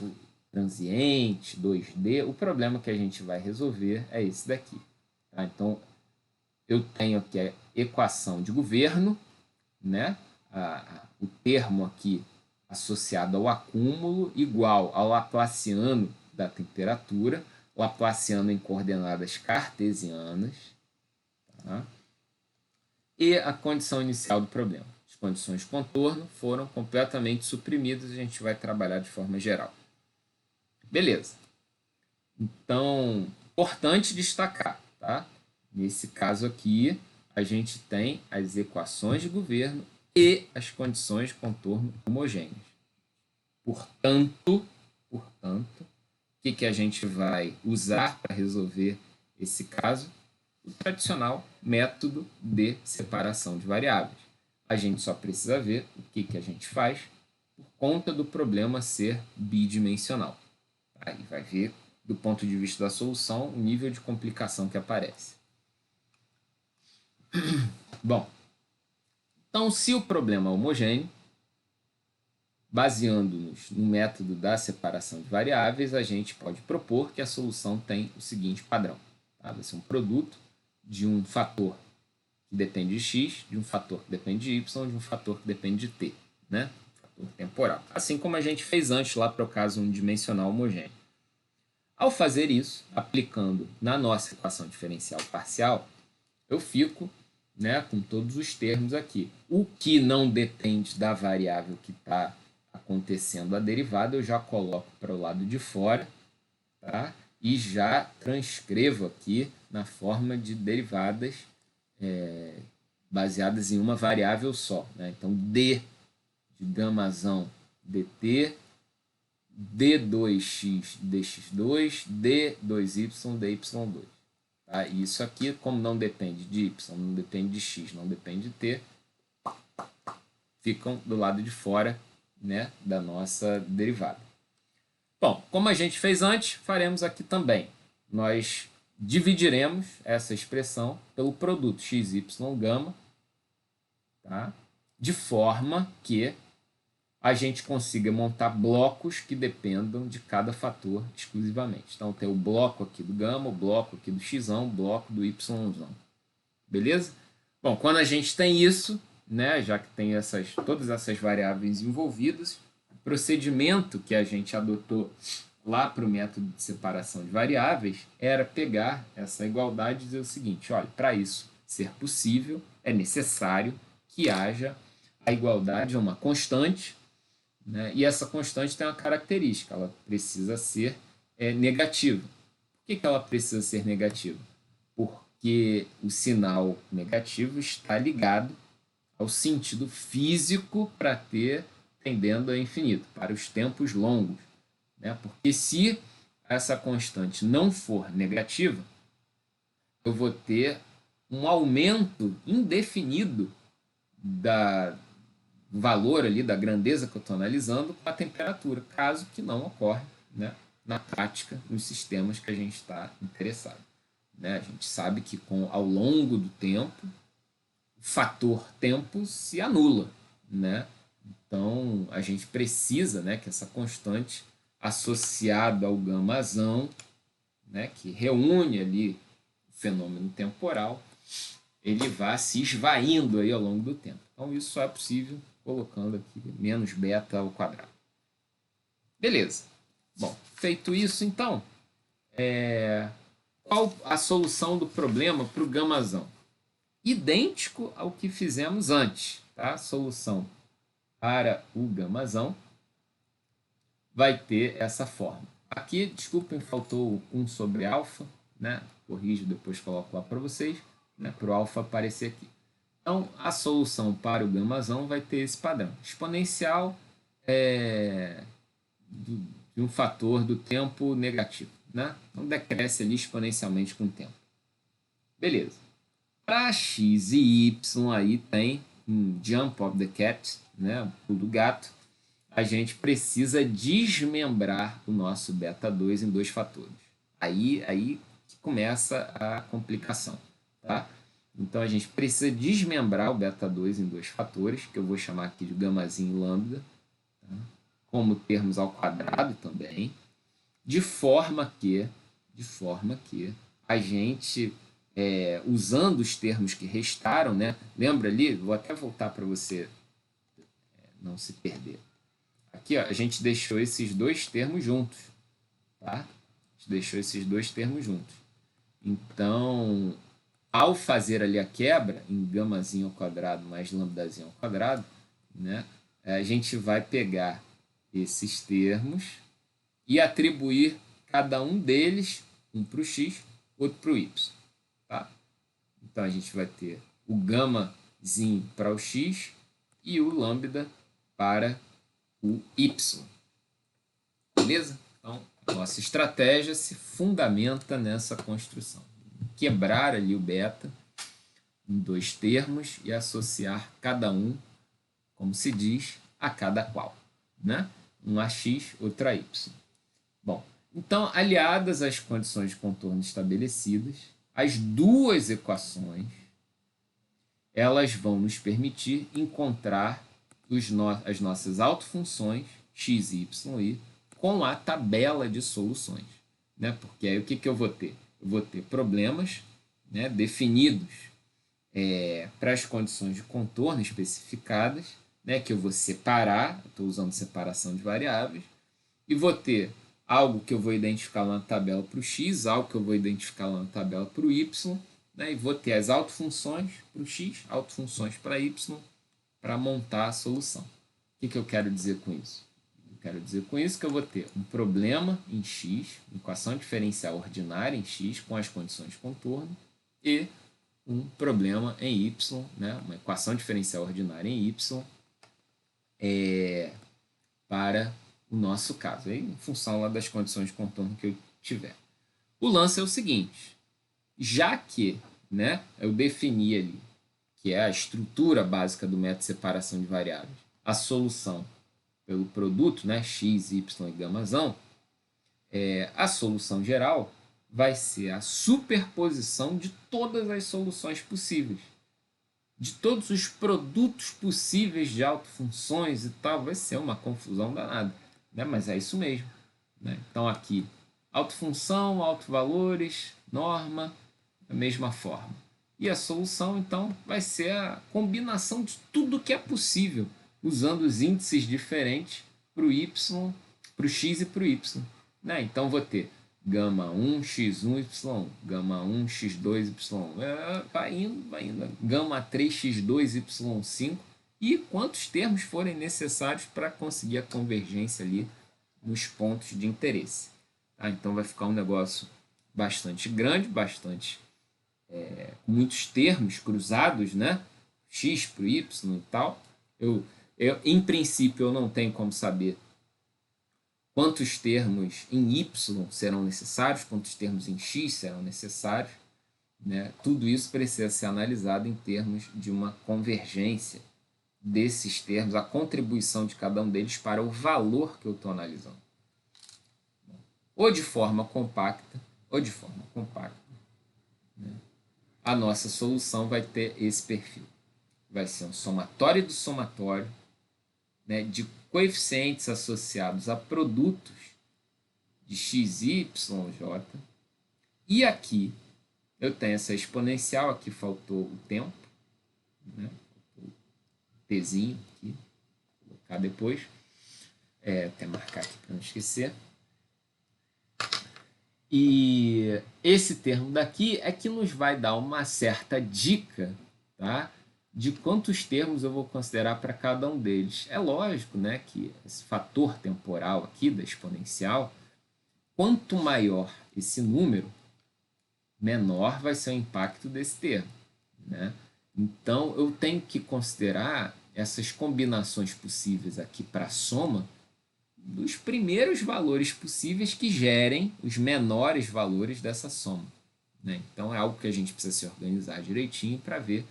transiente, 2D, o problema que a gente vai resolver é esse daqui. Tá? Então, eu tenho aqui a equação de governo, né? O termo aqui associado ao acúmulo igual ao laplaciano da temperatura, laplaciano em coordenadas cartesianas, tá? E a condição inicial do problema. As condições de contorno foram completamente suprimidas, a gente vai trabalhar de forma geral. Beleza. Então, importante destacar, tá? Nesse caso aqui, a gente tem as equações de governo e as condições de contorno homogêneas. Portanto, o que a gente vai usar para resolver esse caso? O tradicional método de separação de variáveis. A gente só precisa ver o que a gente faz por conta do problema ser bidimensional. Aí vai ver, do ponto de vista da solução, o nível de complicação que aparece. Bom, então, se o problema é homogêneo, baseando-nos no método da separação de variáveis, a gente pode propor que a solução tem o seguinte padrão. Tá? Vai ser um produto de um fator que depende de x, de um fator que depende de y, de um fator que depende de t, né? Fator temporal. Assim como a gente fez antes lá para o caso unidimensional homogêneo. Ao fazer isso, aplicando na nossa equação diferencial parcial, eu fico, né, com todos os termos aqui. O que não depende da variável que está acontecendo a derivada, eu já coloco para o lado de fora, tá? E já transcrevo aqui na forma de derivadas baseadas em uma variável só, né? Então, d de gamazão dt, d2x dx2, d2y dy2. Tá? E isso aqui, como não depende de y, não depende de x, não depende de t, ficam do lado de fora, né, da nossa derivada. Bom, como a gente fez antes, faremos aqui também. Nós dividiremos essa expressão pelo produto x, y, gama, tá? De forma que a gente consiga montar blocos que dependam de cada fator exclusivamente. Então, tem o bloco aqui do gama, o bloco aqui do x, o bloco do y. Beleza? Bom, quando a gente tem isso, né, já que tem todas essas variáveis envolvidas, o procedimento que a gente adotou lá para o método de separação de variáveis era pegar essa igualdade e dizer o seguinte, olha, para isso ser possível, é necessário que haja a igualdade a uma constante, né, e essa constante tem uma característica, ela precisa ser negativa. Por que ela precisa ser negativa? Porque o sinal negativo está ligado ao sentido físico para ter tendendo a infinito, para os tempos longos, né? Porque se essa constante não for negativa, eu vou ter um aumento indefinido da valor ali, da grandeza que eu estou analisando com a temperatura, caso que não ocorre, né, na prática, nos sistemas que a gente está interessado. Né? A gente sabe que ao longo do tempo, o fator tempo se anula, né? Então, a gente precisa, né, que essa constante associada ao gamazão, né, que reúne ali o fenômeno temporal, ele vá se esvaindo aí ao longo do tempo. Então, isso só é possível colocando aqui menos beta ao quadrado. Beleza. Bom, feito isso, então, qual a solução do problema para o gamazão? Idêntico ao que fizemos antes. Tá? A solução para o gamazão vai ter essa forma. Aqui, desculpem, faltou 1 sobre alfa, né? Corrijo, depois coloco lá para vocês, né? Para o alfa aparecer aqui. Então, a solução para o gamazão vai ter esse padrão. Exponencial de um fator do tempo negativo, né? Então, decresce ali exponencialmente com o tempo. Beleza. Para x e y aí tem um jump of the cat, né? O pulo do gato. A gente precisa desmembrar o nosso beta 2 em 2 fatores. Aí que começa a complicação, tá? Então, a gente precisa desmembrar o beta 2 em 2 fatores, que eu vou chamar aqui de gamazinho e lambda, tá? Como termos ao quadrado também, de forma que a gente, usando os termos que restaram, né? Lembra ali? Vou até voltar para você não se perder. Aqui, ó, a gente deixou esses 2 termos juntos, tá? A gente deixou esses 2 termos juntos. Então, ao fazer ali a quebra em gamazinho ao quadrado mais lambdazinho ao quadrado, né, a gente vai pegar esses termos e atribuir cada um deles, um para o x, outro para o y. Tá? Então, a gente vai ter o gamazinho para o x e o lambda para o y. Beleza? Então, a nossa estratégia se fundamenta nessa construção. Quebrar ali o beta em 2 termos e associar cada um, como se diz, a cada qual. Né? Um a x, outro a y. Bom, então, aliadas às condições de contorno estabelecidas, as 2 equações elas vão nos permitir encontrar as nossas autofunções x, y e com a tabela de soluções. Né? Porque aí o que eu vou ter? Eu vou ter problemas, né, definidos para as condições de contorno especificadas, né, que eu vou separar, estou usando separação de variáveis, e vou ter algo que eu vou identificar lá na tabela para o x, algo que eu vou identificar lá na tabela para o y, né, e vou ter as autofunções para o x, autofunções para y, para montar a solução. O que eu quero dizer com isso? Eu quero dizer com isso que eu vou ter um problema em x, equação diferencial ordinária em x com as condições de contorno, e um problema em y, né, uma equação diferencial ordinária em y, para o nosso caso, aí, em função lá das condições de contorno que eu tiver. O lance é o seguinte, já que, né, eu defini ali, que é a estrutura básica do método de separação de variáveis, a solução pelo produto, né, x, y e gamazão, a solução geral vai ser a superposição de todas as soluções possíveis. De todos os produtos possíveis de autofunções e tal, vai ser uma confusão danada. Né? Mas é isso mesmo. Né? Então, aqui, autofunção, autovalores, norma, da mesma forma. E a solução, então, vai ser a combinação de tudo que é possível, usando os índices diferentes para o y, para o x e para o y. Né? Então, vou ter gama 1, x1, y1, gama 1, x2, y1, vai indo, gama 3, x2, y5, e quantos termos forem necessários para conseguir a convergência ali nos pontos de interesse. Tá? Então, vai ficar um negócio bastante grande, bastante muitos termos cruzados, né? X para o y e tal. Em princípio, eu não tenho como saber quantos termos em y serão necessários, quantos termos em x serão necessários, né? Tudo isso precisa ser analisado em termos de uma convergência desses termos, a contribuição de cada um deles para o valor que eu estou analisando. Ou de forma compacta, né? A nossa solução vai ter esse perfil. Vai ser um somatório do somatório, né, de coeficientes associados a produtos de x, y, j. E aqui eu tenho essa exponencial, aqui faltou o tempo, né? O tzinho aqui, vou colocar depois, até marcar aqui para não esquecer. E esse termo daqui é que nos vai dar uma certa dica, tá, de quantos termos eu vou considerar para cada um deles. É lógico, né, que esse fator temporal aqui da exponencial, quanto maior esse número, menor vai ser o impacto desse termo, né? Então, eu tenho que considerar essas combinações possíveis aqui para a soma dos primeiros valores possíveis que gerem os menores valores dessa soma, né? Então, é algo que a gente precisa se organizar direitinho para ver.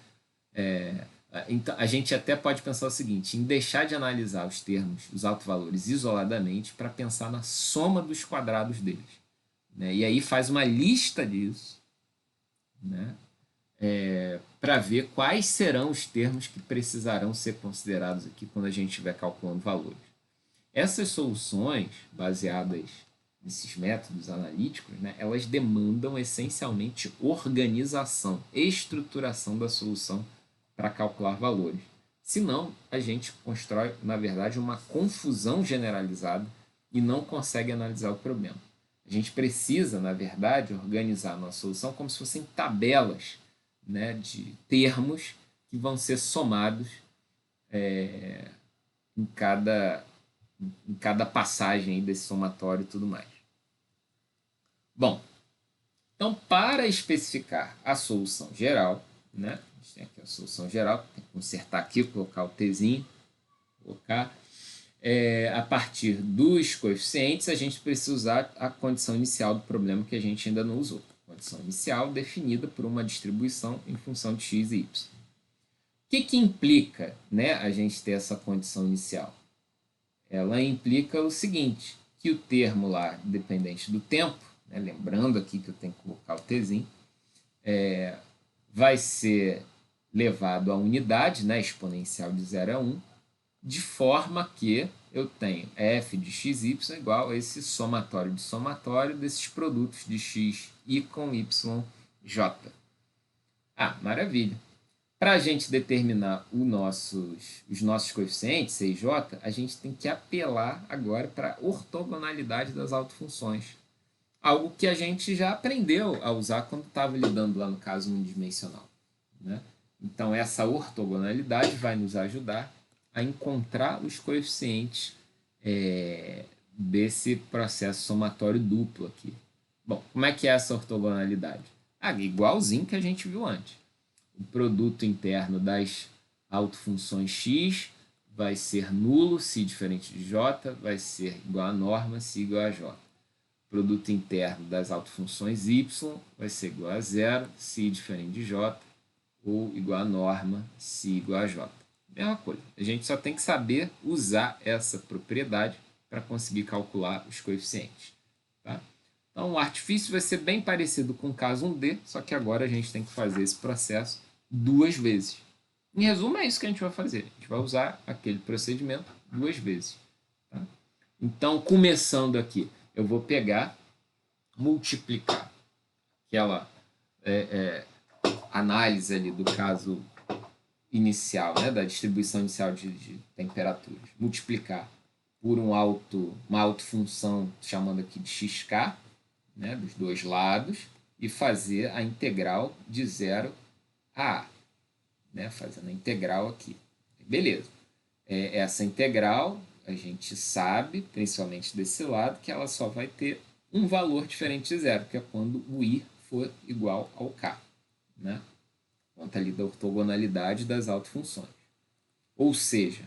Então, a gente até pode pensar o seguinte, em deixar de analisar os termos, os autovalores isoladamente, para pensar na soma dos quadrados deles, né? E aí faz uma lista disso, né? Para ver quais serão os termos que precisarão ser considerados aqui quando a gente estiver calculando valores. Essas soluções, baseadas nesses métodos analíticos, né, elas demandam essencialmente organização, estruturação da solução para calcular valores. Senão, a gente constrói, na verdade, uma confusão generalizada e não consegue analisar o problema. A gente precisa, na verdade, organizar a nossa solução como se fossem tabelas, né, de termos que vão ser somados em cada passagem desse somatório e tudo mais. Bom, então, para especificar a solução geral, né, a gente tem aqui a solução geral, tem que consertar aqui, colocar o tzinho, colocar. A partir dos coeficientes, a gente precisa usar a condição inicial do problema que a gente ainda não usou. Condição inicial definida por uma distribuição em função de x e y. O que implica, né, a gente ter essa condição inicial? Ela implica o seguinte, que o termo lá, dependente do tempo, né, lembrando aqui que eu tenho que colocar o tzinho, vai ser levado à unidade, né, exponencial de 0 a 1, de forma que eu tenho f de xy igual a esse somatório de somatório desses produtos de x e com y, j. Maravilha. Para a gente determinar os nossos coeficientes, c e j, a gente tem que apelar agora para a ortogonalidade das autofunções. Algo que a gente já aprendeu a usar quando estava lidando lá no caso unidimensional, né? Então, essa ortogonalidade vai nos ajudar a encontrar os coeficientes desse processo somatório duplo aqui. Bom, como é que é essa ortogonalidade? Igualzinho que a gente viu antes. O produto interno das autofunções x vai ser nulo se diferente de j, vai ser igual a norma se igual a j. O produto interno das autofunções y vai ser igual a zero se diferente de j, ou igual a norma se igual a j. Mesma coisa, a gente só tem que saber usar essa propriedade para conseguir calcular os coeficientes. Tá? Então, o artifício vai ser bem parecido com o caso 1D, só que agora a gente tem que fazer esse processo 2 vezes. Em resumo, é isso que a gente vai fazer. A gente vai usar aquele procedimento 2 vezes. Tá? Então, começando aqui, eu vou pegar, multiplicar aquela análise ali do caso inicial, né, da distribuição inicial de temperaturas, multiplicar por uma autofunção, chamando aqui de xk, né, dos dois lados, e fazer a integral de 0 a a, né, fazendo a integral aqui. Beleza. Essa integral, a gente sabe, principalmente desse lado, que ela só vai ter um valor diferente de zero, que é quando o i for igual ao k, né? Conta ali da ortogonalidade das autofunções. Ou seja,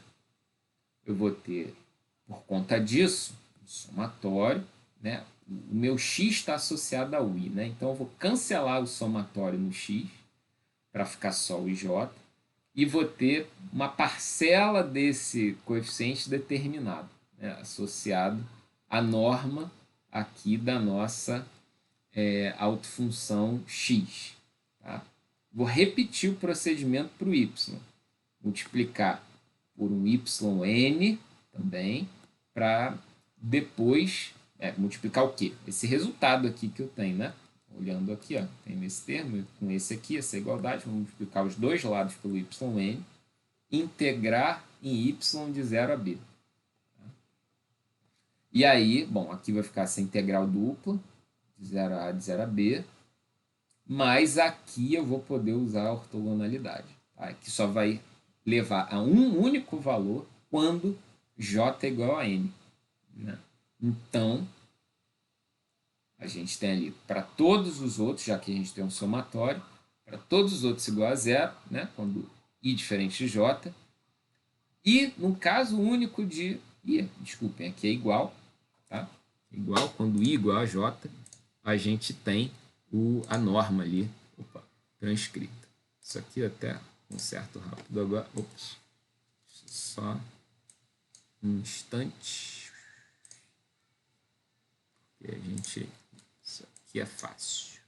eu vou ter, por conta disso, um somatório, né, o meu x está associado ao i, né? Então eu vou cancelar o somatório no x para ficar só o ij e vou ter uma parcela desse coeficiente determinado, né? Associado à norma aqui da nossa autofunção x. Tá? Vou repetir o procedimento para o y. Multiplicar por um yn também, para depois multiplicar o quê? Esse resultado aqui que eu tenho, né? Olhando aqui, ó, tem esse termo, com esse aqui, essa igualdade, vamos multiplicar os dois lados pelo yn, integrar em y de 0 a b. Tá? E aí, bom, aqui vai ficar essa integral dupla, de 0 a de 0 a b, mas aqui eu vou poder usar a ortogonalidade, tá? Que só vai levar a um único valor quando j é igual a n. Né? Então, a gente tem ali para todos os outros, já que a gente tem um somatório, para todos os outros igual a zero, né? Quando i diferente de j. E no caso único de i, desculpem, aqui é igual, tá? Igual, quando i igual a j, a gente tem a norma ali, transcrita. Isso aqui até conserto rápido agora. Ops, só um instante. E a gente, isso aqui é fácil.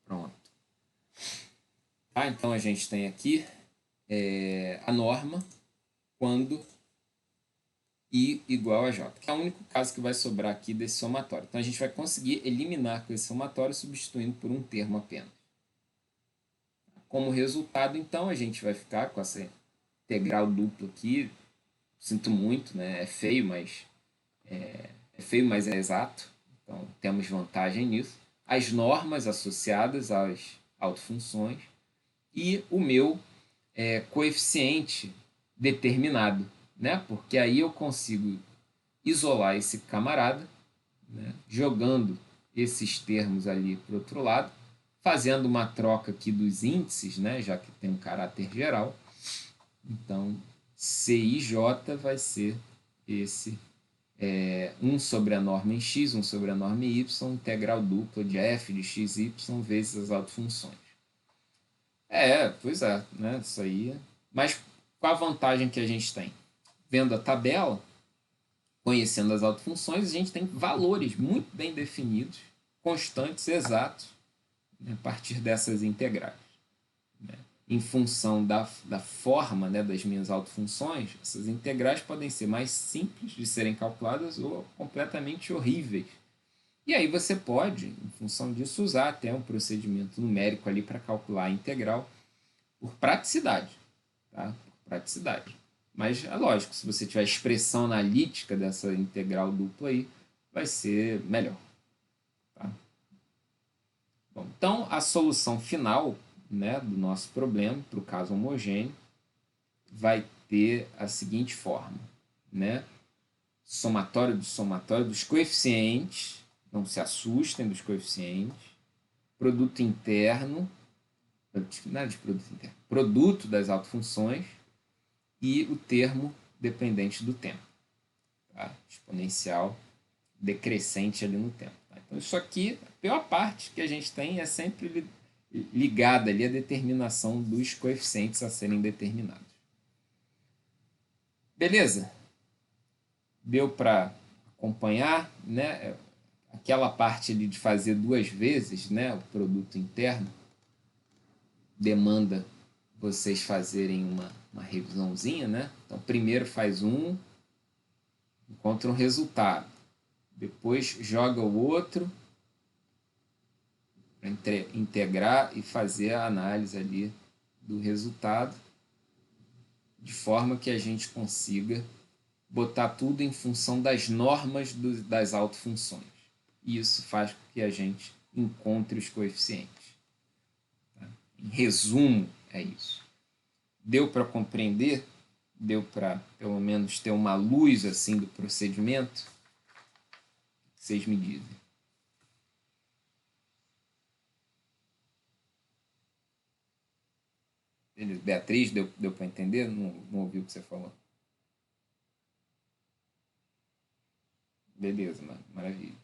Pronto. Tá, então a gente tem aqui a norma quando i igual a j, que é o único caso que vai sobrar aqui desse somatório. Então a gente vai conseguir eliminar com esse somatório substituindo por um termo apenas. Como resultado, então, a gente vai ficar com essa integral dupla aqui. Sinto muito, né? É feio, mas é exato. Então, temos vantagem nisso. As normas associadas às autofunções e o meu coeficiente determinado, né? Porque aí eu consigo isolar esse camarada, né? Jogando esses termos ali para o outro lado, fazendo uma troca aqui dos índices, né? Já que tem um caráter geral. Então, CIJ vai ser esse 1 sobre a norma em x, 1 sobre a norma em y, integral dupla de f de xy vezes as autofunções. Pois é, né? Isso aí. Mas qual a vantagem que a gente tem? Vendo a tabela, conhecendo as autofunções, a gente tem valores muito bem definidos, constantes, exatos, né, a partir dessas integrais. Né? Em função da forma, né, das minhas autofunções, essas integrais podem ser mais simples de serem calculadas ou completamente horríveis. E aí você pode, em função disso, usar até um procedimento numérico ali para calcular a integral por praticidade. Tá? Por praticidade. Mas é lógico, se você tiver a expressão analítica dessa integral dupla aí, vai ser melhor. Tá? Bom, então, a solução final, né, do nosso problema, para o caso homogêneo, vai ter a seguinte forma. Né? Somatório dos coeficientes, não se assustem dos coeficientes, produto interno, nada de produto interno, produto das autofunções e o termo dependente do tempo. Tá? Exponencial decrescente ali no tempo. Tá? Então, isso aqui, a pior parte que a gente tem é sempre ligada ali à determinação dos coeficientes a serem determinados. Beleza? Deu para acompanhar, né? Aquela parte ali de fazer duas vezes, né, o produto interno, demanda vocês fazerem uma revisãozinha, né? Então, primeiro faz um, encontra um resultado. Depois joga o outro para integrar e fazer a análise ali do resultado, de forma que a gente consiga botar tudo em função das normas das autofunções. E isso faz com que a gente encontre os coeficientes. Tá? Em resumo, é isso. Deu para compreender? Deu para, pelo menos, ter uma luz assim do procedimento? Vocês me dizem. Beatriz, deu para entender? Não ouvi o que você falou. Beleza, mano. Maravilha.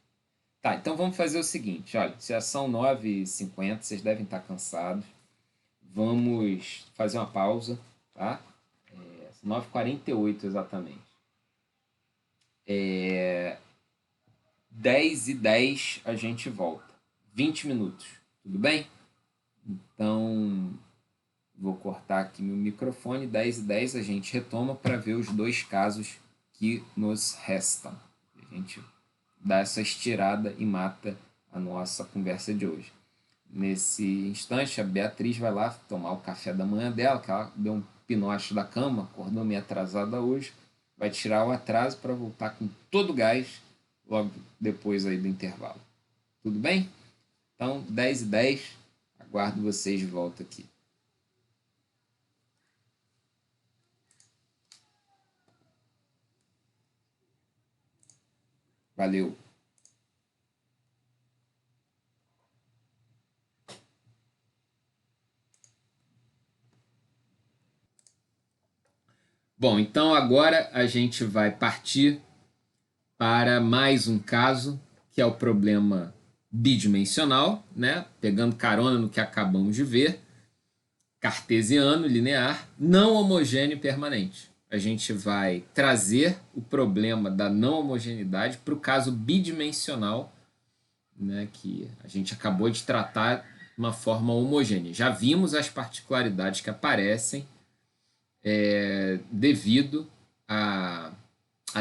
Tá, então vamos fazer o seguinte, olha, já são 9h50, vocês devem estar cansados. Vamos fazer uma pausa, tá? 9h48 exatamente. 10h10 a gente volta. 20 minutos, tudo bem? Então, vou cortar aqui meu microfone. 10h10 a gente retoma para ver os dois casos que nos restam. A gente dá essa estirada e mata a nossa conversa de hoje. Nesse instante, a Beatriz vai lá tomar o café da manhã dela, que ela deu um pinote da cama, acordou meio atrasada hoje, vai tirar o atraso para voltar com todo o gás logo depois aí do intervalo. Tudo bem? Então, 10h10, aguardo vocês de volta aqui. Valeu! Bom, então agora a gente vai partir para mais um caso, que é o problema bidimensional, né? Pegando carona no que acabamos de ver, cartesiano, linear, não homogêneo permanente. A gente vai trazer o problema da não homogeneidade para o caso bidimensional, né, que a gente acabou de tratar de uma forma homogênea. Já vimos as particularidades que aparecem devido à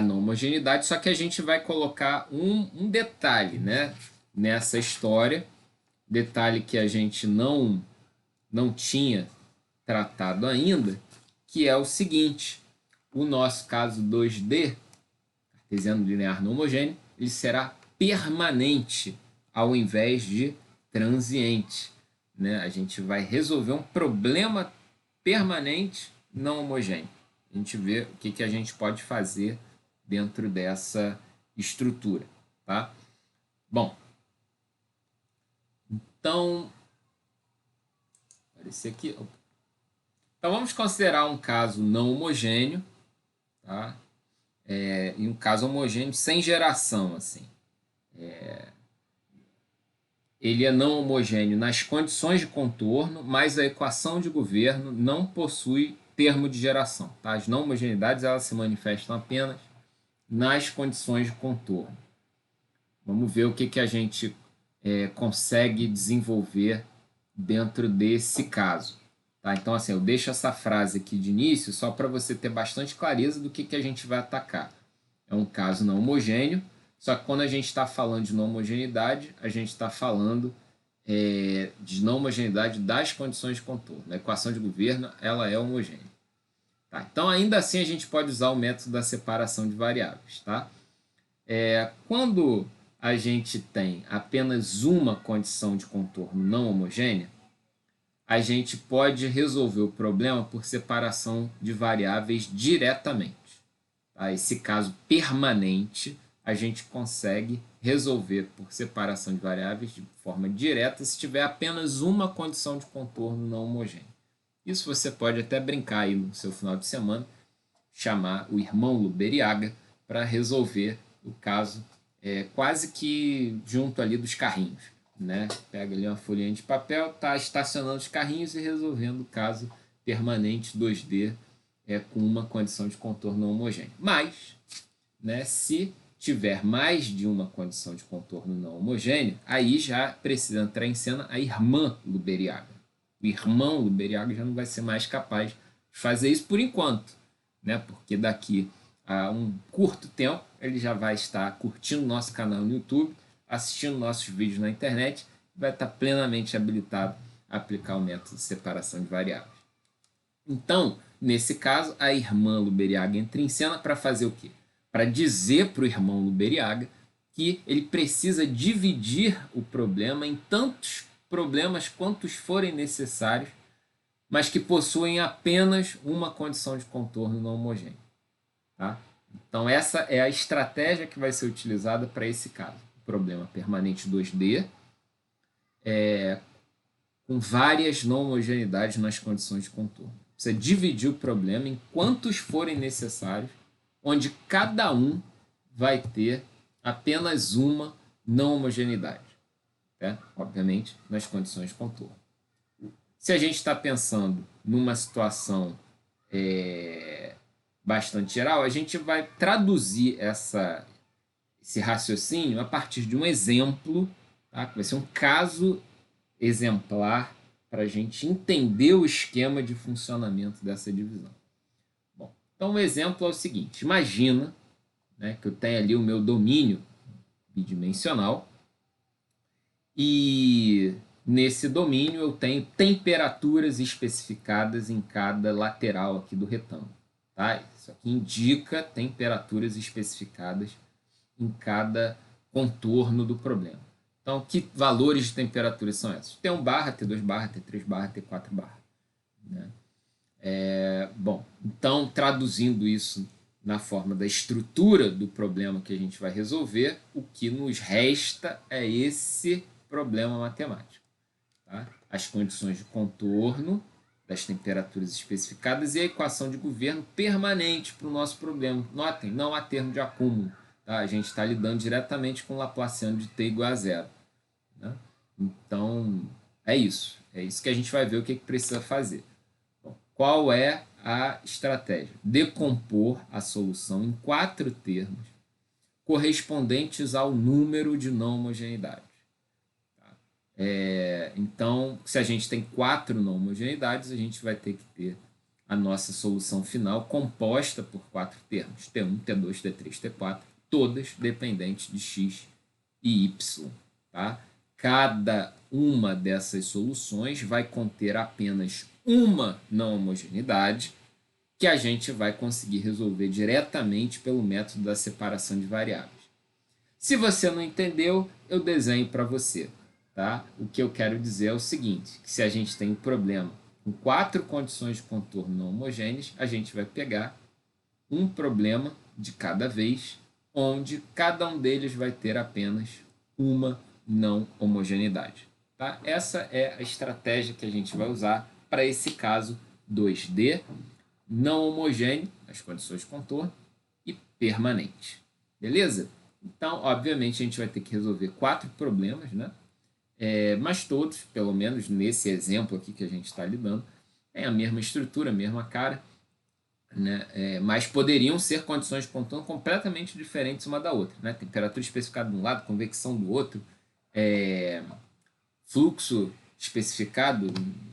não homogeneidade, só que a gente vai colocar um detalhe, né, nessa história, detalhe que a gente não tinha tratado ainda, que é o seguinte: o nosso caso 2D, cartesiano linear não homogêneo, ele será permanente ao invés de transiente, né? A gente vai resolver um problema permanente não homogêneo. A gente vê o que a gente pode fazer dentro dessa estrutura, tá? Bom, então, aparecer aqui. Então vamos considerar um caso não homogêneo, tá? E um caso homogêneo sem geração, assim. Ele é não homogêneo nas condições de contorno, mas a equação de governo não possui termo de geração, tá? As não homogeneidades elas se manifestam apenas nas condições de contorno. Vamos ver o que a gente consegue desenvolver dentro desse caso. Tá? Então, assim, eu deixo essa frase aqui de início só para você ter bastante clareza do que a gente vai atacar. É um caso não homogêneo, só que quando a gente está falando de não homogeneidade, a gente está falando de não homogeneidade das condições de contorno. A equação de governo ela é homogênea. Tá? Então, ainda assim, a gente pode usar o método da separação de variáveis. Tá? Quando a gente tem apenas uma condição de contorno não homogênea, a gente pode resolver o problema por separação de variáveis diretamente. Tá? Esse caso permanente, a gente consegue resolver por separação de variáveis de forma direta se tiver apenas uma condição de contorno não homogêneo. Isso você pode até brincar aí no seu final de semana, chamar o irmão Luberiaga para resolver o caso quase que junto ali dos carrinhos. Né? Pega ali uma folhinha de papel, está estacionando os carrinhos e resolvendo o caso permanente 2D com uma condição de contorno não homogêneo. Mas, né, se tiver mais de uma condição de contorno não homogêneo, aí já precisa entrar em cena a irmã Luberiaga. O irmão Luberiaga já não vai ser mais capaz de fazer isso por enquanto, né? Porque daqui a um curto tempo ele já vai estar curtindo nosso canal no YouTube, assistindo nossos vídeos na internet, vai estar plenamente habilitado a aplicar o método de separação de variáveis. Então, nesse caso, a irmã Luberiaga entra em cena para fazer o quê? Para dizer para o irmão Luberiaga que ele precisa dividir o problema em tantos problemas quantos forem necessários, mas que possuem apenas uma condição de contorno não homogêneo. Tá? Então, essa é a estratégia que vai ser utilizada para esse caso. O problema permanente 2D, com várias não homogeneidades nas condições de contorno. Você dividir o problema em quantos forem necessários, onde cada um vai ter apenas uma não homogeneidade, né? Obviamente, nas condições de contorno. Se a gente está pensando numa situação bastante geral, a gente vai traduzir esse raciocínio a partir de um exemplo, tá? Vai ser um caso exemplar para a gente entender o esquema de funcionamento dessa divisão. Bom, então o exemplo é o seguinte: imagina, né, que eu tenho ali o meu domínio bidimensional e nesse domínio eu tenho temperaturas especificadas em cada lateral aqui do retângulo. Tá? Isso aqui indica temperaturas especificadas em cada contorno do problema. Então, que valores de temperatura são esses? T1 barra, T2 barra, T3 barra, T4 barra. Né? Bom, então, traduzindo isso na forma da estrutura do problema que a gente vai resolver, o que nos resta é esse problema matemático. Tá? As condições de contorno das temperaturas especificadas e a equação de governo permanente para o nosso problema. Notem, não há termo de acúmulo. Tá? A gente está lidando diretamente com o Laplaciano de t igual a zero. Né? Então, é isso. É isso que a gente vai ver o que precisa fazer. Bom, qual é a estratégia? Decompor a solução em 4 termos correspondentes ao número de não homogeneidades. Então, se a gente tem 4 não homogeneidades, a gente vai ter que ter a nossa solução final composta por 4 termos, T1, T2, T3, T4, todas dependentes de x e y. Tá? Cada uma dessas soluções vai conter apenas uma não homogeneidade que a gente vai conseguir resolver diretamente pelo método da separação de variáveis. Se você não entendeu, eu desenho para você. Tá? O que eu quero dizer é o seguinte, que se a gente tem um problema com 4 condições de contorno não homogêneas, a gente vai pegar um problema de cada vez, onde cada um deles vai ter apenas uma não homogeneidade. Tá? Essa é a estratégia que a gente vai usar para esse caso 2D, não homogêneo, as condições de contorno, e permanente. Beleza? Então, obviamente, a gente vai ter que resolver 4 problemas, né? Mas todos, pelo menos nesse exemplo aqui que a gente está lidando, têm a mesma estrutura, a mesma cara, né? Mas poderiam ser condições de contorno completamente diferentes uma da outra. Né? Temperatura especificada de um lado, convecção do outro, fluxo especificado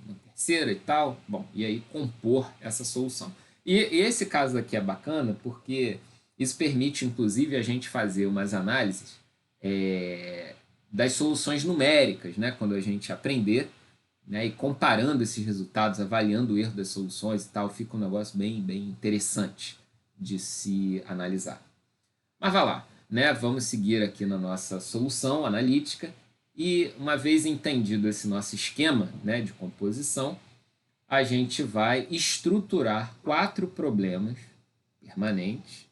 na terceira e tal. Bom, e aí compor essa solução. E esse caso aqui é bacana porque isso permite, inclusive, a gente fazer umas análises das soluções numéricas, né? Quando a gente aprender, né? E comparando esses resultados, avaliando o erro das soluções e tal, fica um negócio bem interessante de se analisar. Mas vai lá, né? Vamos seguir aqui na nossa solução analítica e uma vez entendido esse nosso esquema, né, de composição, a gente vai estruturar 4 problemas permanentes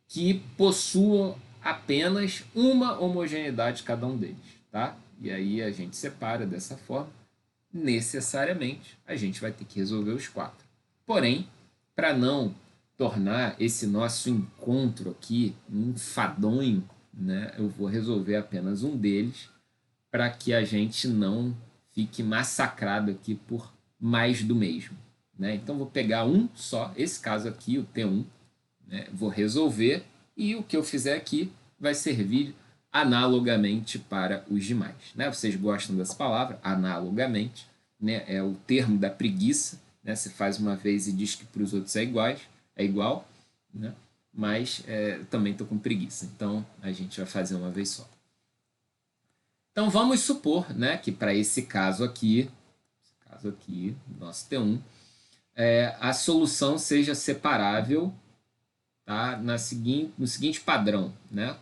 que possuam apenas uma homogeneidade cada um deles, tá? E aí a gente separa dessa forma. Necessariamente, a gente vai ter que resolver os 4. Porém, para não tornar esse nosso encontro aqui um enfadonho, né, eu vou resolver apenas um deles para que a gente não fique massacrado aqui por mais do mesmo. Né? Então, vou pegar um só, esse caso aqui, o T1, né, vou resolver e o que eu fizer aqui vai servir analogamente para os demais. Né? Vocês gostam dessa palavra, analogamente, né? É o termo da preguiça, né? Você faz uma vez e diz que para os outros é igual, né? Mas também estou com preguiça, então a gente vai fazer uma vez só. Então vamos supor, né, que para esse caso aqui, nosso T1, a solução seja separável, tá, no seguinte padrão, né?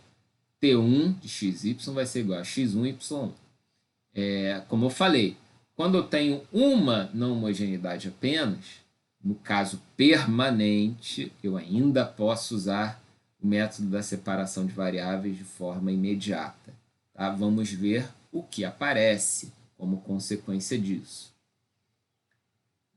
T1 de xy vai ser igual a x1, y1. Como eu falei, quando eu tenho uma não homogeneidade apenas, no caso permanente, eu ainda posso usar o método da separação de variáveis de forma imediata. Tá? Vamos ver o que aparece como consequência disso.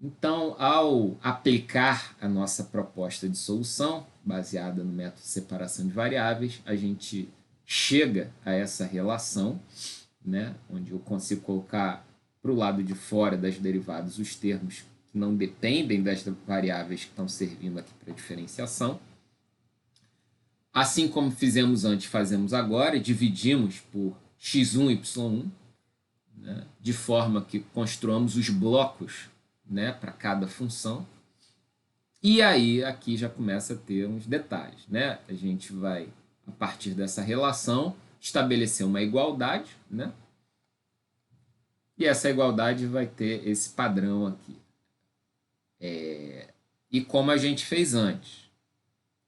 Então, ao aplicar a nossa proposta de solução, baseada no método de separação de variáveis, a gente chega a essa relação, né, onde eu consigo colocar para o lado de fora das derivadas os termos que não dependem das variáveis que estão servindo aqui para diferenciação. Assim como fizemos antes, fazemos agora, dividimos por x1, y1, né, de forma que construamos os blocos, né, para cada função. E aí aqui já começa a ter uns detalhes, né? A gente vai, a partir dessa relação, estabelecer uma igualdade, né? E essa igualdade vai ter esse padrão aqui. E como a gente fez antes,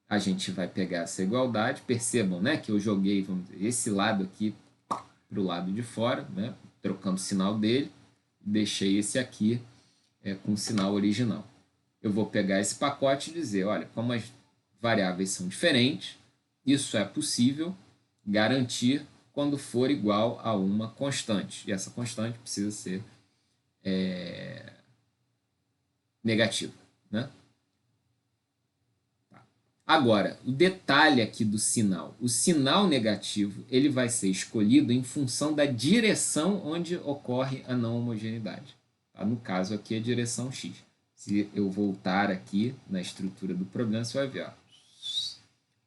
a gente vai pegar essa igualdade, percebam, né, que eu joguei, vamos dizer, esse lado aqui para o lado de fora, né, trocando o sinal dele, deixei esse aqui com o sinal original. Eu vou pegar esse pacote e dizer, olha, como as variáveis são diferentes, isso é possível garantir quando for igual a uma constante. E essa constante precisa ser negativa, né? Agora, o detalhe aqui do sinal. O sinal negativo ele vai ser escolhido em função da direção onde ocorre a não homogeneidade. Tá? No caso aqui, a direção x. Se eu voltar aqui na estrutura do problema, você vai ver. Ó,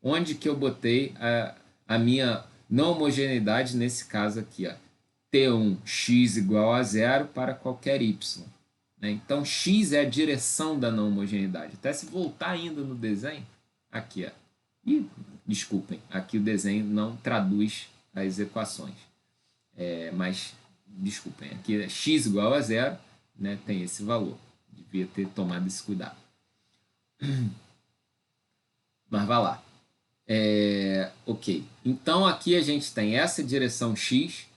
onde que eu botei a minha não homogeneidade nesse caso aqui. Ó, T1x igual a zero para qualquer y. Então, x é a direção da não homogeneidade. Até se voltar ainda no desenho, aqui, ó. E, desculpem, aqui o desenho não traduz as equações. Mas, desculpem, aqui é x igual a zero, né, tem esse valor. Devia ter tomado esse cuidado. Mas vai lá. Ok. Então, aqui a gente tem essa direção x,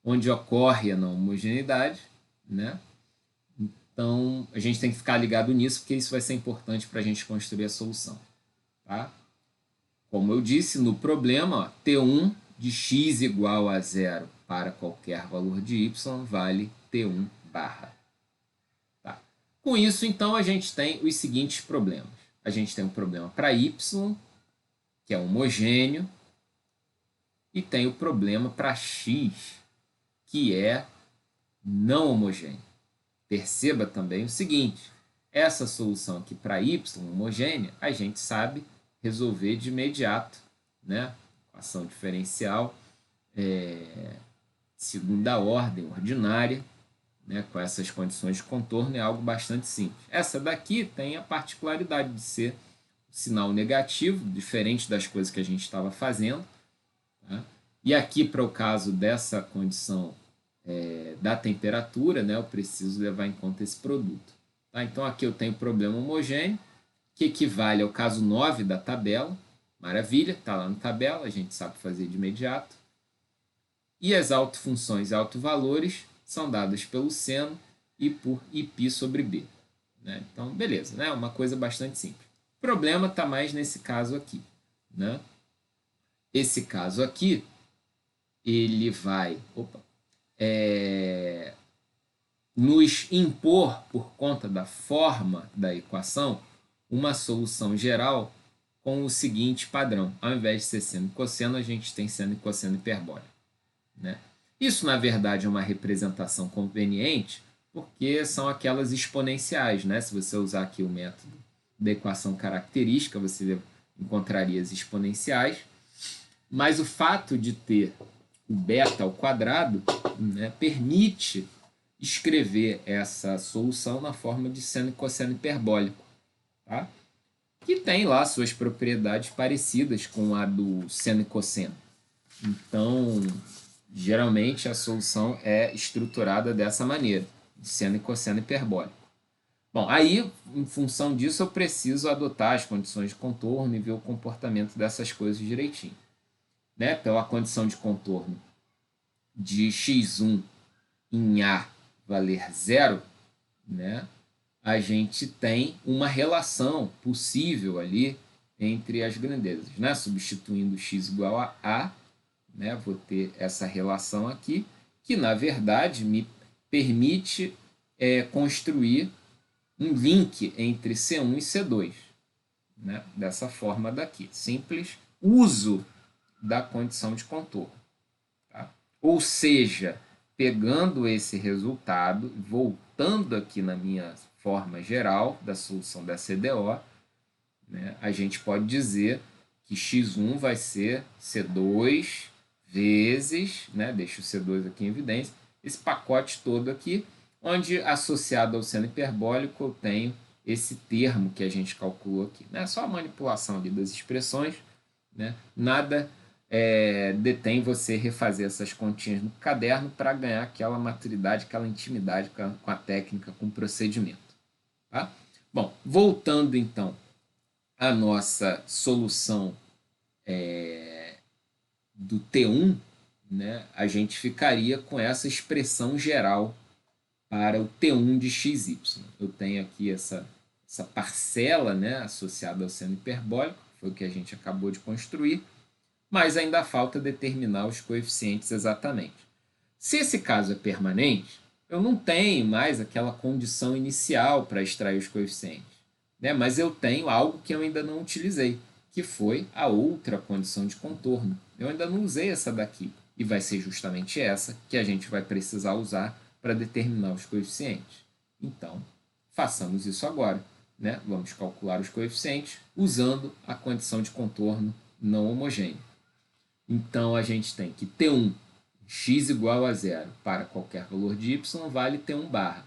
onde ocorre a não homogeneidade, né? Então, a gente tem que ficar ligado nisso, porque isso vai ser importante para a gente construir a solução. Tá? Como eu disse, no problema, ó, T1 de x igual a zero para qualquer valor de y vale T1 barra. Tá? Com isso, então, a gente tem os seguintes problemas. A gente tem um problema para y, que é homogêneo, e tem o problema para x, que é não homogêneo. Perceba também o seguinte, essa solução aqui para y homogênea, a gente sabe resolver de imediato, né? Equação diferencial segunda ordem, ordinária, né? Com essas condições de contorno, é algo bastante simples. Essa daqui tem a particularidade de ser sinal negativo, diferente das coisas que a gente estava fazendo. Tá? E aqui, para o caso dessa condição da temperatura, né, eu preciso levar em conta esse produto. Tá? Então, aqui eu tenho problema homogêneo, que equivale ao caso 9 da tabela. Maravilha, está lá na tabela, a gente sabe fazer de imediato. E as autofunções e autovalores são dadas pelo seno e por π sobre b. Né? Então, beleza, né? Uma coisa bastante simples. O problema está mais nesse caso aqui. Né? Esse caso aqui, ele vai nos impor, por conta da forma da equação, uma solução geral com o seguinte padrão. Ao invés de ser seno e cosseno, a gente tem seno e cosseno hiperbólico. Né? Isso, na verdade, é uma representação conveniente, porque são aquelas exponenciais. Né? Se você usar aqui o método da equação característica, você encontraria as exponenciais. Mas o fato de ter o beta ao quadrado, né, permite escrever essa solução na forma de seno e cosseno hiperbólico, tá? Que tem lá suas propriedades parecidas com a do seno e cosseno. Então, geralmente a solução é estruturada dessa maneira, seno e cosseno hiperbólico. Bom, aí, em função disso, eu preciso adotar as condições de contorno e ver o comportamento dessas coisas direitinho. Né? Pela condição de contorno de x1 em A valer zero, né? A gente tem uma relação possível ali entre as grandezas. Né? Substituindo x igual a A, né? Vou ter essa relação aqui, que na verdade me permite construir um link entre C1 e C2, né? Dessa forma daqui. Simples uso da condição de contorno. Tá? Ou seja, pegando esse resultado, voltando aqui na minha forma geral da solução da CDO, né, a gente pode dizer que x1 vai ser C2 vezes, né, deixa o C2 aqui em evidência, esse pacote todo aqui, onde associado ao seno hiperbólico eu tenho esse termo que a gente calculou aqui. Né? Só a manipulação ali das expressões, né? Nada detém você refazer essas continhas no caderno para ganhar aquela maturidade, aquela intimidade com a técnica, com o procedimento. Tá? Bom, voltando então à nossa solução do T1, né, a gente ficaria com essa expressão geral para o T1 de xy. Eu tenho aqui essa parcela, né, associada ao seno hiperbólico, foi o que a gente acabou de construir, mas ainda falta determinar os coeficientes exatamente. Se esse caso é permanente, eu não tenho mais aquela condição inicial para extrair os coeficientes, né? Mas eu tenho algo que eu ainda não utilizei, que foi a outra condição de contorno. Eu ainda não usei essa daqui, e vai ser justamente essa que a gente vai precisar usar para determinar os coeficientes. Então, façamos isso agora. Né? Vamos calcular os coeficientes usando a condição de contorno não homogêneo. Então, a gente tem que T1, x igual a zero para qualquer valor de y, vale T1 barra.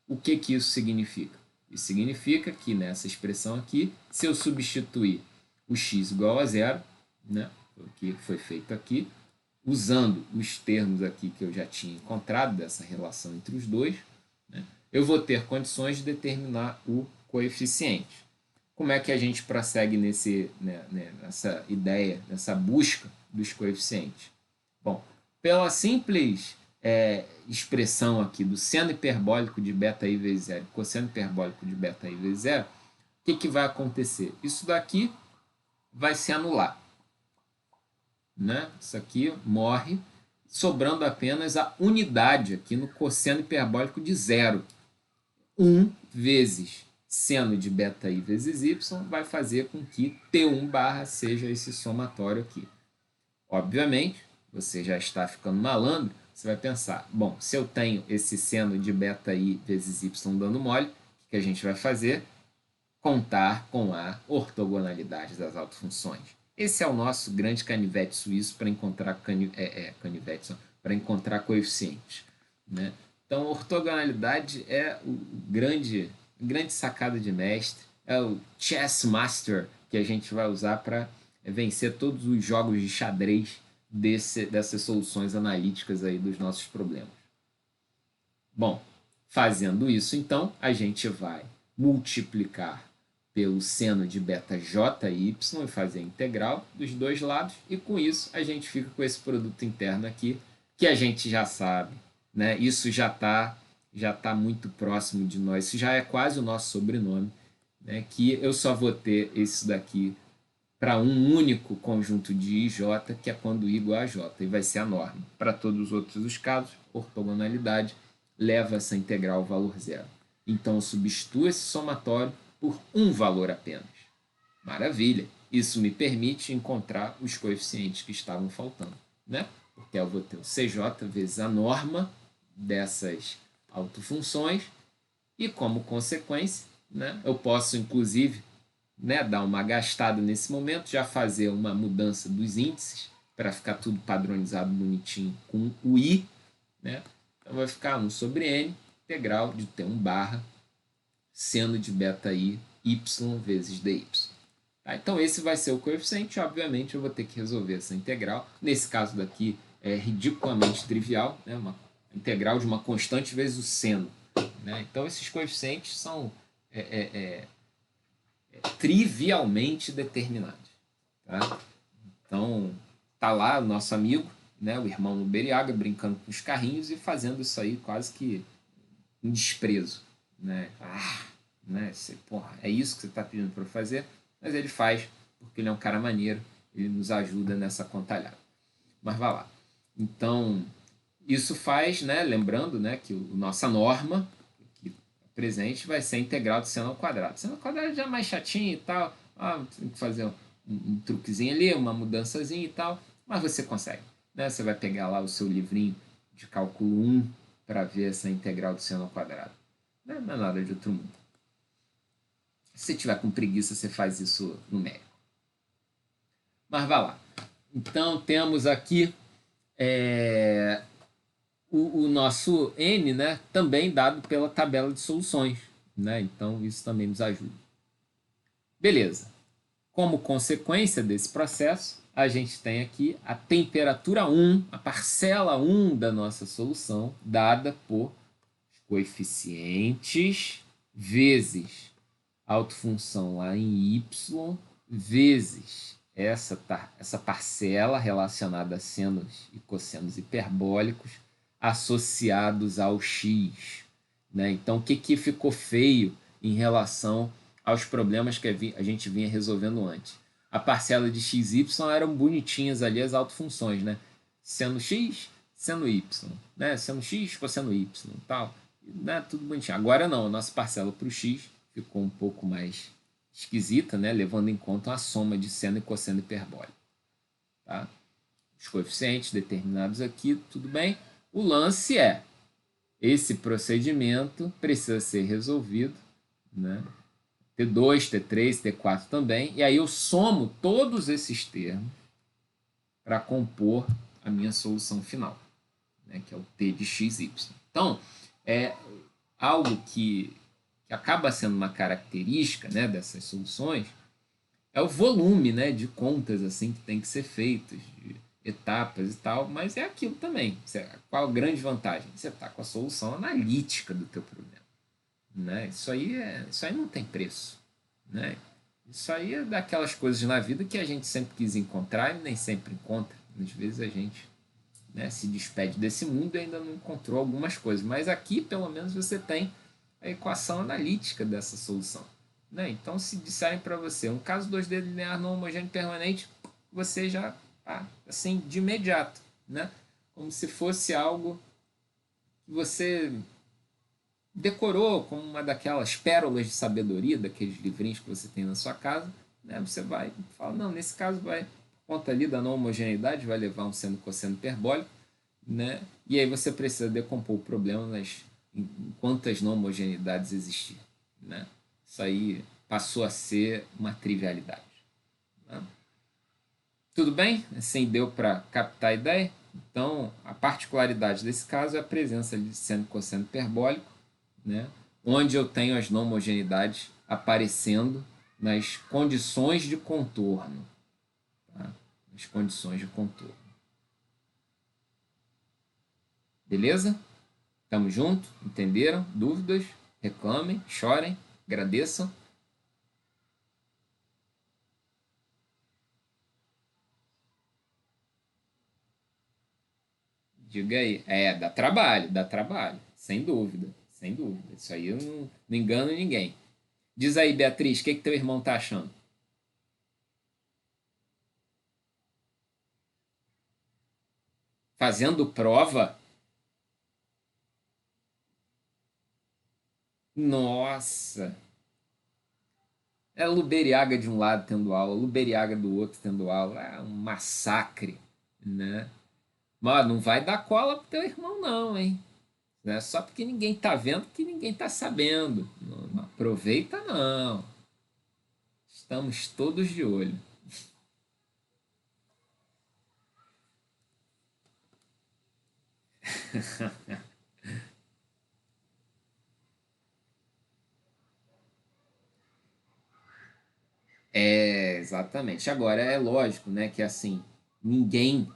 O que isso significa? Isso significa que nessa expressão aqui, se eu substituir o x igual a zero, né, o que foi feito aqui, usando os termos aqui que eu já tinha encontrado, dessa relação entre os dois, né, eu vou ter condições de determinar o coeficiente. Como é que a gente prossegue nessa ideia, nessa busca dos coeficientes? Bom, pela simples expressão aqui do seno hiperbólico de beta i vezes zero, cosseno hiperbólico de beta i vezes zero, o que vai acontecer? Isso daqui vai se anular. Né? Isso aqui morre, sobrando apenas a unidade aqui no cosseno hiperbólico de zero. 1 vezes seno de beta i vezes y vai fazer com que T1 barra seja esse somatório aqui. Obviamente, você já está ficando malandro, você vai pensar, bom, se eu tenho esse seno de beta i vezes y dando mole, o que a gente vai fazer? Contar com a ortogonalidade das autofunções. Esse é o nosso grande canivete suíço para encontrar para encontrar coeficientes. Né? Então, a ortogonalidade é o grande sacada de mestre, é o chess master que a gente vai usar para vencer todos os jogos de xadrez dessas soluções analíticas aí dos nossos problemas. Bom, fazendo isso, então, a gente vai multiplicar pelo seno de beta j e y e fazer a integral dos dois lados, e com isso a gente fica com esse produto interno aqui, que a gente já sabe, né? Isso já tá muito próximo de nós, isso já é quase o nosso sobrenome, né? Que eu só vou ter isso daqui para um único conjunto de i e j, que é quando i igual a j, e vai ser a norma. Para todos os outros os casos, ortogonalidade leva essa integral ao valor zero. Então, eu substituo esse somatório por um valor apenas. Maravilha! Isso me permite encontrar os coeficientes que estavam faltando, né? Porque eu vou ter o CJ vezes a norma dessas autofunções e, como consequência, né, eu posso, inclusive, né, dar uma gastada nesse momento, já fazer uma mudança dos índices para ficar tudo padronizado bonitinho com o i, né? Então vai ficar 1 sobre n, integral de T1 barra seno de beta i y vezes dy. Tá? Então esse vai ser o coeficiente, obviamente eu vou ter que resolver essa integral. Nesse caso daqui é ridiculamente trivial, né? Uma integral de uma constante vezes o seno. Né? Então esses coeficientes são trivialmente determinados. Tá? Então tá lá o nosso amigo, né, o irmão Uberiaga, brincando com os carrinhos e fazendo isso aí quase que em desprezo. Né? Né? Porra, é isso que você está pedindo para fazer? Mas ele faz porque ele é um cara maneiro, ele nos ajuda nessa contalhada. Mas vai lá. Então, Isso faz, né, lembrando, né, que nossa norma que é presente vai ser a integral de seno ao quadrado. Seno ao quadrado já é mais chatinho e tal, tem que fazer um truquezinho ali, uma mudançazinha e tal, mas você consegue. Né? Você vai pegar lá o seu livrinho de cálculo 1 para ver essa integral de seno ao quadrado. Não é nada de outro mundo. Se você tiver com preguiça, você faz isso numérico. Mas vai lá. Então, temos aqui o nosso N, né, também dado pela tabela de soluções. Né? Então, isso também nos ajuda. Beleza. Como consequência desse processo, a gente tem aqui a temperatura 1, a parcela 1 da nossa solução, dada por coeficientes vezes autofunção lá em y, vezes essa parcela relacionada a senos e cossenos hiperbólicos associados ao x. Né? Então, o que ficou feio em relação aos problemas que a gente vinha resolvendo antes? A parcela de x e y eram bonitinhas ali, as autofunções, né? Seno x, seno y, né? Seno x, cosseno y, tal. Né? Tudo bonitinho. Agora não, a nossa parcela para o x ficou um pouco mais esquisita, né? Levando em conta a soma de seno e cosseno hiperbólico. Tá? Os coeficientes determinados aqui, tudo bem. O lance é, esse procedimento precisa ser resolvido, né? T2, T3, T4 também, e aí eu somo todos esses termos para compor a minha solução final, né? Que é o T de xy. Então, é algo que acaba sendo uma característica, né, dessas soluções, é o volume, né, de contas assim que tem que ser feitas, de etapas e tal, mas é aquilo também. Qual a grande vantagem? Você está com a solução analítica do teu problema. Né? Isso aí não tem preço. Né? Isso aí é daquelas coisas na vida que a gente sempre quis encontrar e nem sempre encontra. Às vezes a gente, né, se despede desse mundo e ainda não encontrou algumas coisas. Mas aqui, pelo menos, você tem a equação analítica dessa solução. Né? Então, se disserem para você um caso 2D linear não homogêneo permanente, você já, assim, de imediato, né? Como se fosse algo que você decorou como uma daquelas pérolas de sabedoria, daqueles livrinhos que você tem na sua casa, né? Você vai e fala, não, nesse caso vai, por conta ali da não homogeneidade, vai levar um seno cosseno hiperbólico, né? E aí você precisa decompor o problema em quantas não homogeneidades existir, né? Isso aí passou a ser uma trivialidade. Né? Tudo bem? Assim deu para captar a ideia? Então, a particularidade desse caso é a presença de seno e cosseno hiperbólico, né? Onde eu tenho as não homogeneidades aparecendo nas condições de contorno. Tá? Nas condições de contorno. Beleza? Tamo junto? Entenderam? Dúvidas? Reclamem, chorem, agradeçam. Diga aí. Dá trabalho, sem dúvida, sem dúvida. Isso aí eu não engano ninguém. Diz aí, Beatriz, o que teu irmão tá achando? Fazendo prova? Nossa! É Luberiaga de um lado tendo aula, Luberiaga do outro tendo aula. É um massacre, né? Mas não vai dar cola pro teu irmão, não, hein? Não é só porque ninguém tá vendo que ninguém tá sabendo. Não aproveita, não. Estamos todos de olho. Exatamente. Agora, é lógico, né, que assim, ninguém,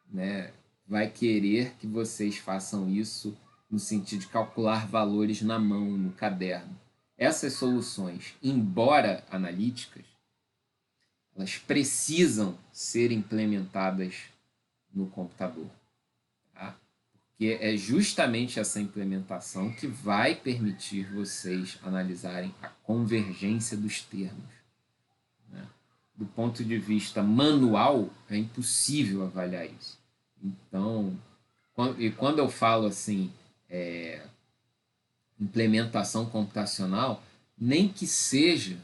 né, vai querer que vocês façam isso no sentido de calcular valores na mão, no caderno. Essas soluções, embora analíticas, elas precisam ser implementadas no computador. Tá? Porque é justamente essa implementação que vai permitir vocês analisarem a convergência dos termos. Né? Do ponto de vista manual, é impossível avaliar isso. Então, E quando eu falo assim, implementação computacional, nem que seja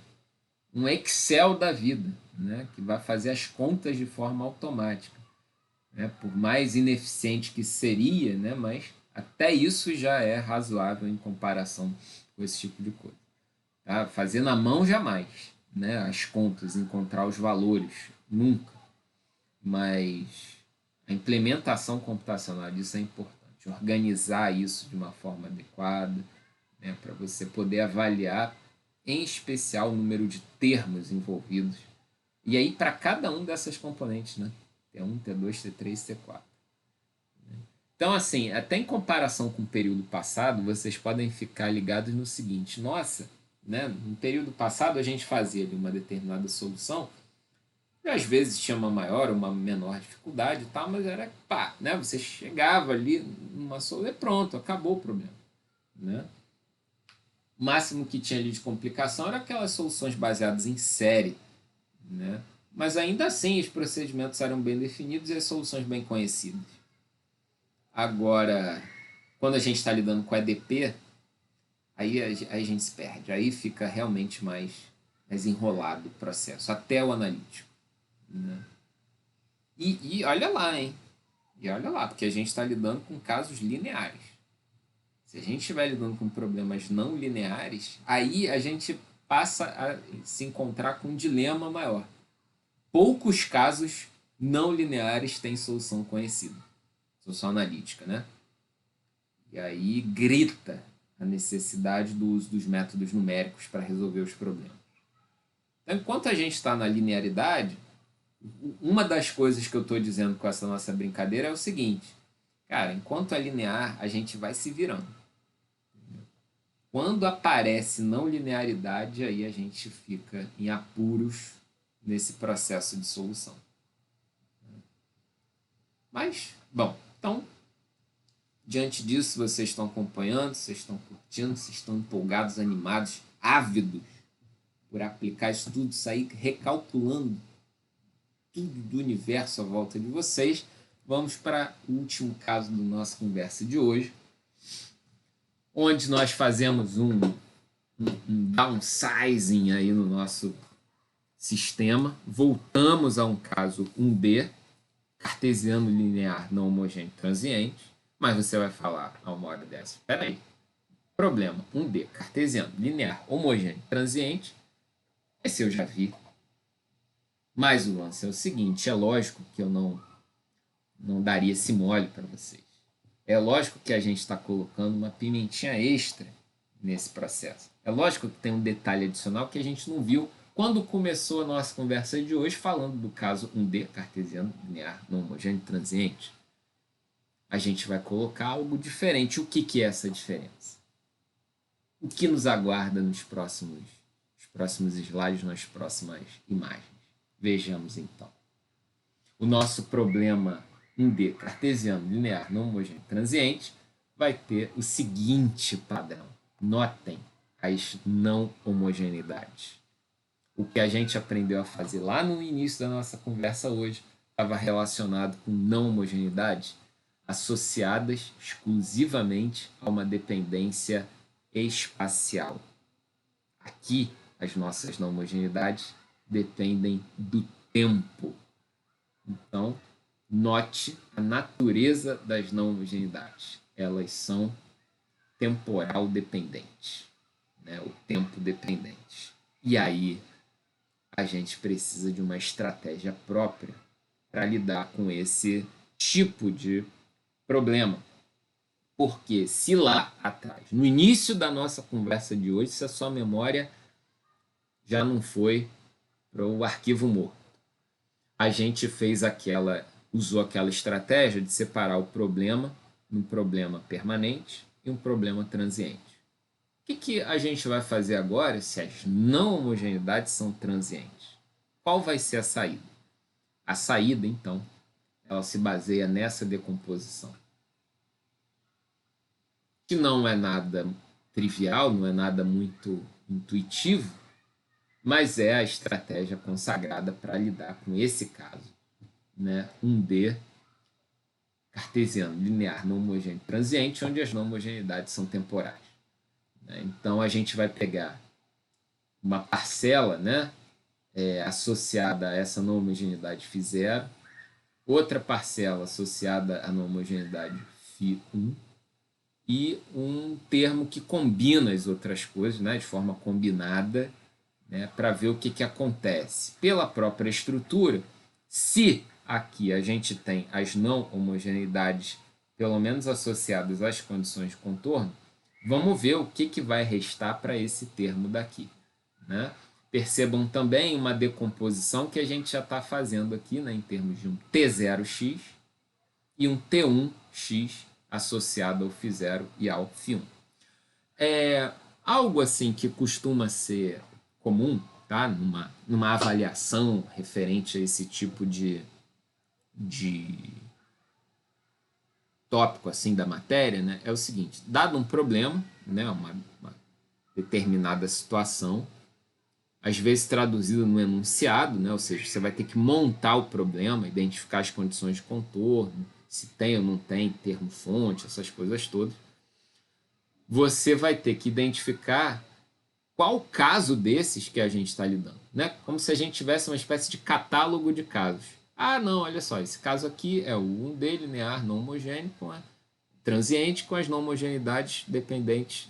um Excel da vida, né? Que vai fazer as contas de forma automática, né? Por mais ineficiente que seria, né? Mas até isso já é razoável em comparação com esse tipo de coisa. Tá? Fazer na mão jamais, né? As contas, encontrar os valores, nunca. Mas a implementação computacional disso é importante. Organizar isso de uma forma adequada, né? Para você poder avaliar, em especial, o número de termos envolvidos. E aí, para cada um dessas componentes, né? T1, T2, T3, T4. Então, assim, até em comparação com o período passado, vocês podem ficar ligados no seguinte: nossa, né, no período passado a gente fazia ali uma determinada solução, e às vezes tinha uma maior ou uma menor dificuldade e tal, mas era pá, né? Você chegava ali numa solução e pronto, acabou o problema, né? O máximo que tinha ali de complicação era aquelas soluções baseadas em série, né? Mas ainda assim os procedimentos eram bem definidos e as soluções bem conhecidas. Agora, quando a gente está lidando com EDP, aí a gente se perde. Aí fica realmente mais enrolado o processo, até o analítico. Né? E olha lá, hein? E olha lá, porque a gente está lidando com casos lineares. Se a gente estiver lidando com problemas não lineares, aí a gente passa a se encontrar com um dilema maior. Poucos casos não lineares têm solução conhecida, solução analítica, né? E aí grita a necessidade do uso dos métodos numéricos para resolver os problemas. Então, enquanto a gente está na linearidade, uma das coisas que eu estou dizendo com essa nossa brincadeira é o seguinte, cara, enquanto é linear, a gente vai se virando. Quando aparece não linearidade, aí a gente fica em apuros nesse processo de solução. Mas, bom, então, diante disso, vocês estão acompanhando, vocês estão curtindo, vocês estão empolgados, animados, ávidos por aplicar isso tudo, sair recalculando tudo do universo à volta de vocês. Vamos para o último caso da nossa conversa de hoje, onde nós fazemos um downsizing aí no nosso sistema, voltamos a um caso 1D, cartesiano linear não homogêneo transiente, mas você vai falar a uma hora dessa, espera aí, problema 1D, cartesiano linear homogêneo transiente, esse eu já vi. Mas o lance é o seguinte, é lógico que eu não daria esse mole para vocês. É lógico que a gente está colocando uma pimentinha extra nesse processo. É lógico que tem um detalhe adicional que a gente não viu quando começou a nossa conversa de hoje falando do caso 1D, cartesiano linear não homogêneo transiente. A gente vai colocar algo diferente. O que é essa diferença? O que nos aguarda nos próximos slides, nas próximas imagens? Vejamos então. O nosso problema 1D cartesiano linear não homogêneo transiente vai ter o seguinte padrão. Notem as não homogeneidades. O que a gente aprendeu a fazer lá no início da nossa conversa hoje estava relacionado com não homogeneidades associadas exclusivamente a uma dependência espacial. Aqui, as nossas não homogeneidades dependem do tempo. Então, note a natureza das não homogeneidades. Elas são temporal dependentes, né? O tempo dependente. E aí, a gente precisa de uma estratégia própria para lidar com esse tipo de problema. Porque se lá atrás, no início da nossa conversa de hoje, se a sua memória já não foi para o arquivo morto, a gente usou aquela estratégia de separar o problema num problema permanente e um problema transiente. O que a gente vai fazer agora se as não homogeneidades são transientes? Qual vai ser a saída? A saída, então, ela se baseia nessa decomposição. Que não é nada trivial, não é nada muito intuitivo, mas é a estratégia consagrada para lidar com esse caso, né? 1D cartesiano, linear, não homogêneo, transiente, onde as não homogeneidades são temporais. Então, a gente vai pegar uma parcela, né, associada a essa não homogeneidade φ0, outra parcela associada à não homogeneidade φ1 e um termo que combina as outras coisas, né, de forma combinada, né, para ver o que acontece. Pela própria estrutura, se aqui a gente tem as não homogeneidades, pelo menos associadas às condições de contorno, vamos ver o que vai restar para esse termo daqui. Né? Percebam também uma decomposição que a gente já está fazendo aqui, né, em termos de um T0x e um T1x associado ao φ0 e ao φ1. Algo assim que costuma ser comum, tá? numa avaliação referente a esse tipo de tópico assim da matéria, né, é o seguinte: dado um problema, né, uma determinada situação, às vezes traduzido no enunciado, né, ou seja, você vai ter que montar o problema, identificar as condições de contorno, se tem ou não tem termo-fonte, essas coisas todas. Você vai ter que identificar qual caso desses que a gente está lidando, né? Como se a gente tivesse uma espécie de catálogo de casos. Ah, não, olha só, esse caso aqui é o 1D linear não homogêneo com a transiente com as não homogeneidades dependentes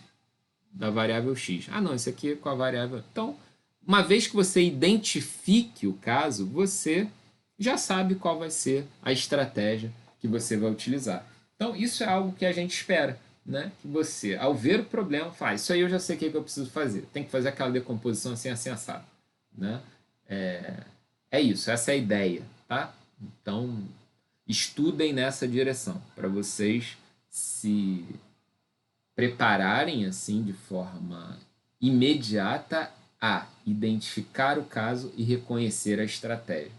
da variável x. Ah, não, esse aqui é com a variável... Então, uma vez que você identifique o caso, você já sabe qual vai ser a estratégia que você vai utilizar. Então, isso é algo que a gente espera, né? Que você, ao ver o problema, faz. Isso aí eu já sei o que eu preciso fazer. Tem que fazer aquela decomposição assim, assim, assado. Né? É isso, essa é a ideia. Tá? Então, estudem nessa direção, para vocês se prepararem assim de forma imediata a identificar o caso e reconhecer a estratégia.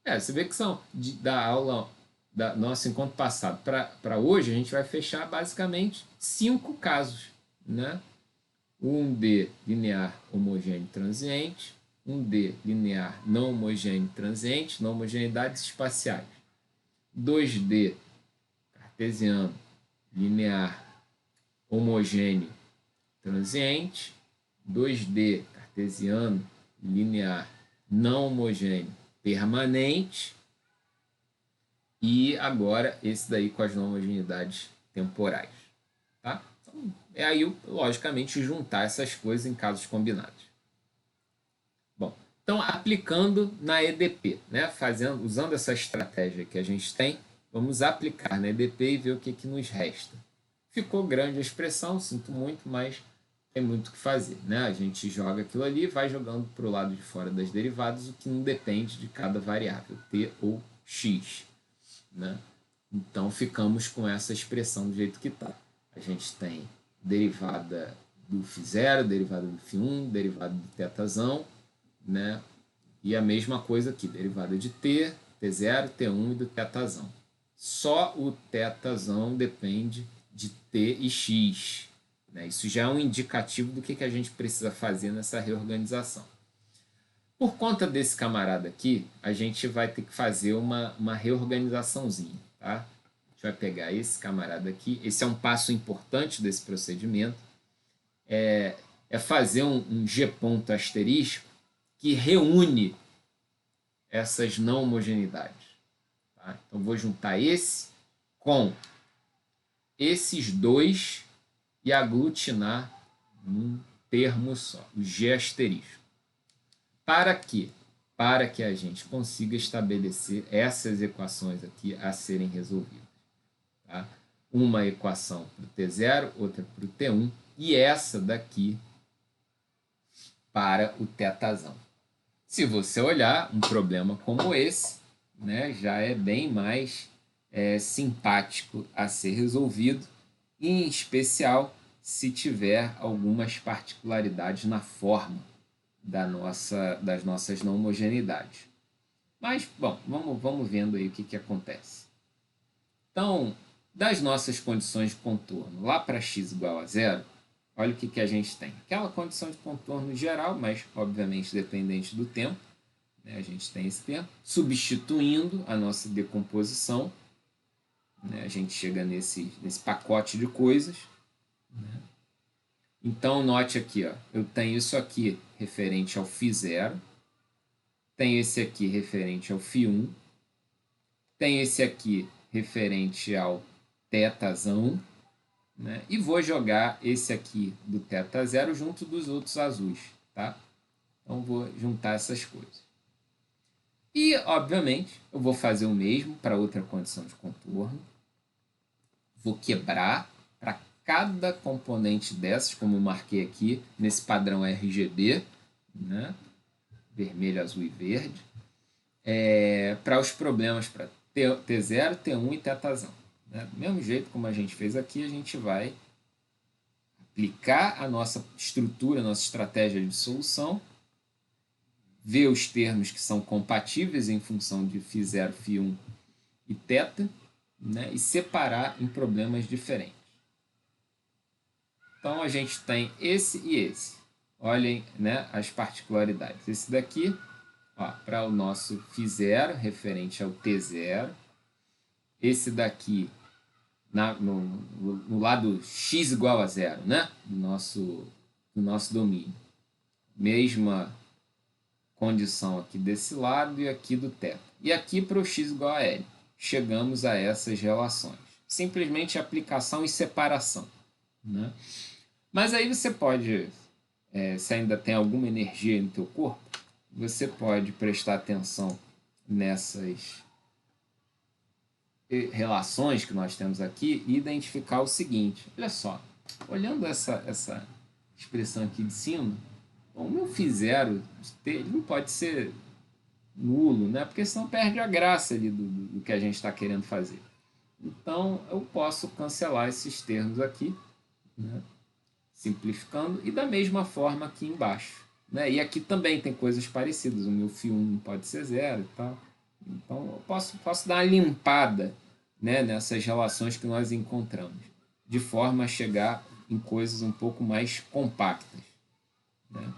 Você vê que são da aula da nosso encontro passado para hoje, a gente vai fechar basicamente 5 casos, né? 1D linear homogêneo transiente, 1D linear não homogêneo transiente, não homogeneidades espaciais, 2D cartesiano linear homogêneo transiente, 2D cartesiano linear não homogêneo permanente, e agora esse daí com as não homogeneidades temporais. Tá? Então, é aí, logicamente, juntar essas coisas em casos combinados. Bom, então, aplicando na EDP, né? Usando essa estratégia que a gente tem, vamos aplicar na EDP e ver o que nos resta. Ficou grande a expressão, sinto muito, mas tem muito o que fazer. Né? A gente joga aquilo ali e vai jogando para o lado de fora das derivadas, o que não depende de cada variável, t ou x. Né? Então, ficamos com essa expressão do jeito que está. A gente tem derivada do φ0, derivada do φ1, derivada do θzão, né? E a mesma coisa aqui, derivada de t, t0, t1 e do θzão. Só o θzão depende de t e x. Né? Isso já é um indicativo do que a gente precisa fazer nessa reorganização. Por conta desse camarada aqui, a gente vai ter que fazer uma reorganizaçãozinha. Tá? A gente vai pegar esse camarada aqui. Esse é um passo importante desse procedimento. É fazer um G ponto asterisco que reúne essas não homogeneidades. Tá? Então, vou juntar esse com esses dois e aglutinar num termo só, o G asterisco. Para quê? Para que a gente consiga estabelecer essas equações aqui a serem resolvidas. Tá? Uma equação para o T0, outra para o T1, e essa daqui para o θzão. Se você olhar um problema como esse, né, já é bem mais simpático a ser resolvido, em especial se tiver algumas particularidades na forma das nossas não homogeneidades. Mas, bom, vamos vendo aí o que acontece. Então, das nossas condições de contorno lá para x igual a zero, olha o que a gente tem. Aquela condição de contorno geral, mas obviamente dependente do tempo. Né? A gente tem esse tempo. Substituindo a nossa decomposição, né? A gente chega nesse pacote de coisas, né? Então, note aqui, ó, eu tenho isso aqui referente ao φ0, tenho esse aqui referente ao φ1, tenho esse aqui referente ao θzão, né? E vou jogar esse aqui do θ0 junto dos outros azuis, tá? Então, vou juntar essas coisas. E, obviamente, eu vou fazer o mesmo para outra condição de contorno. Vou quebrar para cada componente dessas, como eu marquei aqui, nesse padrão RGB, né? Vermelho, azul e verde, para os problemas para T0, T1 e θzão. Né? Do mesmo jeito como a gente fez aqui, a gente vai aplicar a nossa estrutura, a nossa estratégia de solução, ver os termos que são compatíveis em função de φ0, φ1 e θ, né? E separar em problemas diferentes. Então, a gente tem esse e esse. Olhem, né, as particularidades. Esse daqui, para o nosso φ0, referente ao T0. Esse daqui, no lado x igual a zero, né, do nosso domínio. Mesma condição aqui desse lado e aqui do θ. E aqui para o x igual a L. Chegamos a essas relações. Simplesmente aplicação e separação, né? Mas aí você pode, se ainda tem alguma energia no teu corpo, você pode prestar atenção nessas relações que nós temos aqui e identificar o seguinte. Olha só, olhando essa expressão aqui de cima, o meu φ0 ele não pode ser nulo, né? Porque senão perde a graça ali do que a gente está querendo fazer. Então, eu posso cancelar esses termos aqui, né? Simplificando, e da mesma forma aqui embaixo. Né? E aqui também tem coisas parecidas, o meu φ1 pode ser zero e tal. Então, eu posso dar uma limpada, né, nessas relações que nós encontramos, de forma a chegar em coisas um pouco mais compactas. Né?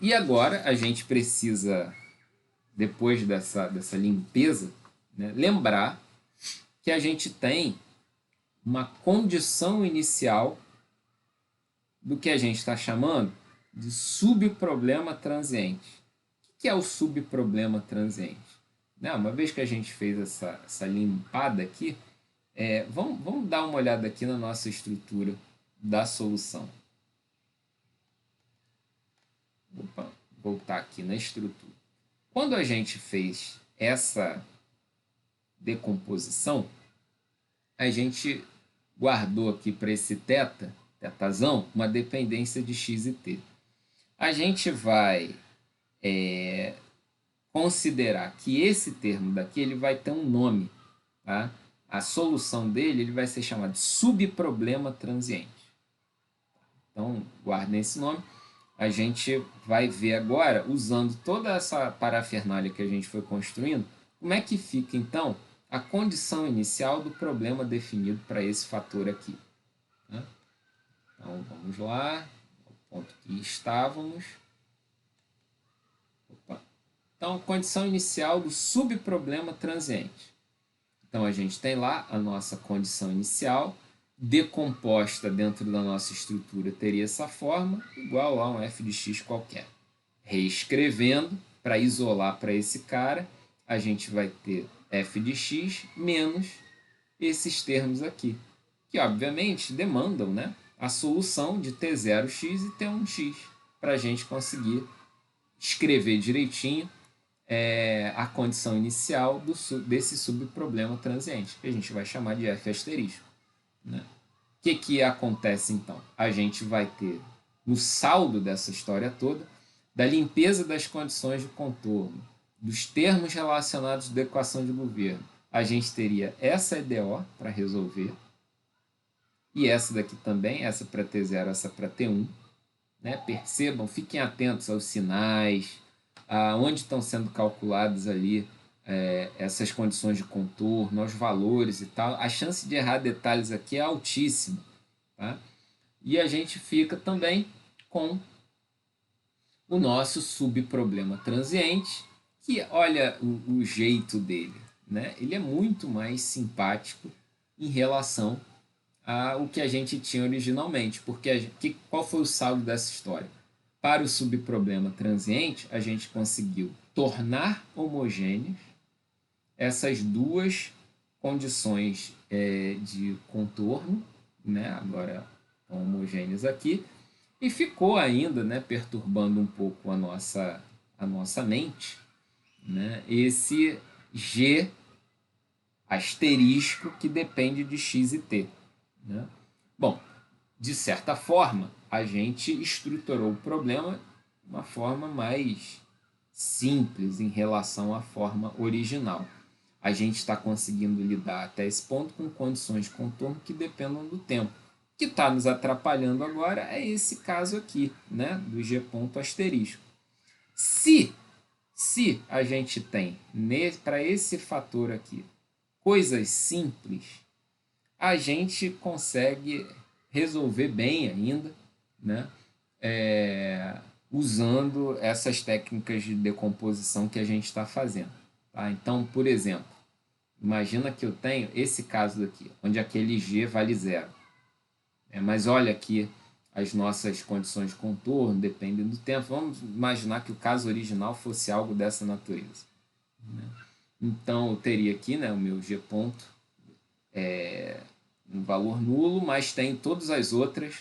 E agora a gente precisa, depois dessa limpeza, né, lembrar que a gente tem uma condição inicial do que a gente está chamando de subproblema transiente. O que é o subproblema transiente? Uma vez que a gente fez essa limpada aqui, vamos dar uma olhada aqui na nossa estrutura da solução. Opa, voltar aqui na estrutura. Quando a gente fez essa decomposição, a gente guardou aqui para esse θzão, uma dependência de x e t. A gente vai considerar que esse termo daqui ele vai ter um nome. Tá? A solução dele ele vai ser chamado de subproblema transiente. Então, guardem esse nome. A gente vai ver agora, usando toda essa parafernália que a gente foi construindo, como é que fica, então, a condição inicial do problema definido para esse fator aqui. Né? Então, vamos lá, ao ponto que estávamos. Opa. Então, condição inicial do subproblema transiente. Então, a gente tem lá a nossa condição inicial, decomposta dentro da nossa estrutura, teria essa forma, igual a um f de x qualquer. Reescrevendo, para isolar para esse cara, a gente vai ter f de x menos esses termos aqui, que obviamente demandam, né, a solução de t0x e t1x, para a gente conseguir escrever direitinho a condição inicial desse subproblema transiente, que a gente vai chamar de f asterisco. Né? O que acontece então? A gente vai ter, no saldo dessa história toda, da limpeza das condições de contorno, dos termos relacionados da equação de governo, a gente teria essa EDO para resolver, e essa daqui também, essa para T0, essa para T1. Né? Percebam, fiquem atentos aos sinais, onde estão sendo calculadas ali essas condições de contorno, aos valores e tal. A chance de errar detalhes aqui é altíssima. Tá? E a gente fica também com o nosso subproblema transiente, que olha o jeito dele, né? Ele é muito mais simpático em relação ao que a gente tinha originalmente, porque qual foi o saldo dessa história? Para o subproblema transiente, a gente conseguiu tornar homogêneos essas duas condições de contorno, né? Agora estão homogêneos aqui, e ficou ainda, né, perturbando um pouco a nossa mente, né, esse G asterisco que depende de x e t. Né? Bom, de certa forma, a gente estruturou o problema de uma forma mais simples em relação à forma original. A gente está conseguindo lidar até esse ponto com condições de contorno que dependam do tempo. O que está nos atrapalhando agora é esse caso aqui, né, do G ponto asterisco. Se a gente tem para esse fator aqui coisas simples, a gente consegue resolver bem ainda, né? Usando essas técnicas de decomposição que a gente está fazendo. Tá? Então, por exemplo, imagina que eu tenho esse caso daqui, onde aquele G vale zero. Mas olha aqui, as nossas condições de contorno dependem do tempo. Vamos imaginar que o caso original fosse algo dessa natureza. Né? Então, eu teria aqui, né, o meu G ponto um valor nulo, mas tem todas as outras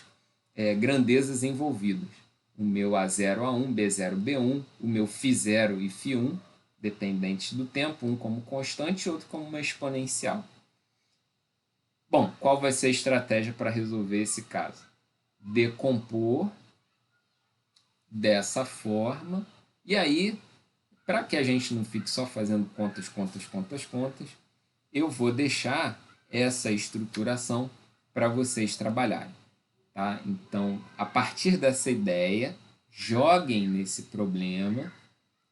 grandezas envolvidas. O meu A0, A1, B0, B1, o meu φ0 e φ1, dependentes do tempo, um como constante e outro como uma exponencial. Bom, qual vai ser a estratégia para resolver esse caso? Decompor dessa forma, e aí, para que a gente não fique só fazendo contas, eu vou deixar essa estruturação para vocês trabalharem. Tá? Então, a partir dessa ideia, joguem nesse problema,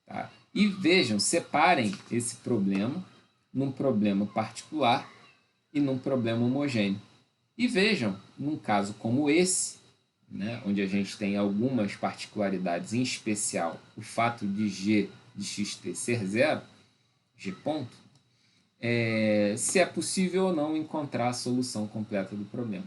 tá? E vejam, separem esse problema num problema particular e num problema homogêneo. E vejam, num caso como esse, né, onde a gente tem algumas particularidades, em especial o fato de G de xt ser zero, G ponto, se é possível ou não encontrar a solução completa do problema.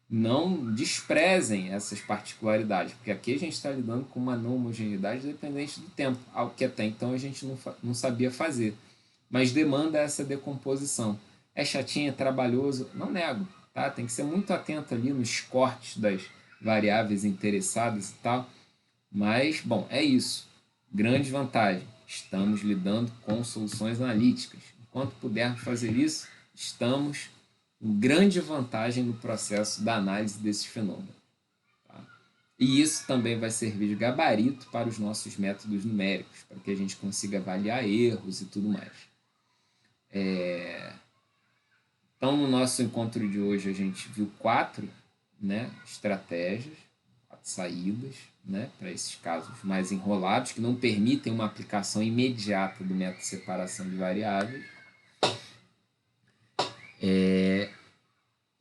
Não desprezem essas particularidades, porque aqui a gente está lidando com uma não homogeneidade dependente do tempo, algo que até então a gente não sabia fazer, mas demanda essa decomposição. É chatinho, é trabalhoso, não nego, tá? Tem que ser muito atento ali nos cortes das variáveis interessadas e tal, mas, bom, é isso. Grande vantagem, estamos lidando com soluções analíticas. Enquanto pudermos fazer isso, estamos com grande vantagem no processo da análise desses fenômenos. Tá? E isso também vai servir de gabarito para os nossos métodos numéricos, para que a gente consiga avaliar erros e tudo mais. Então, no nosso encontro de hoje, a gente viu 4, né, estratégias, 4 saídas, né, para esses casos mais enrolados, que não permitem uma aplicação imediata do método de separação de variáveis.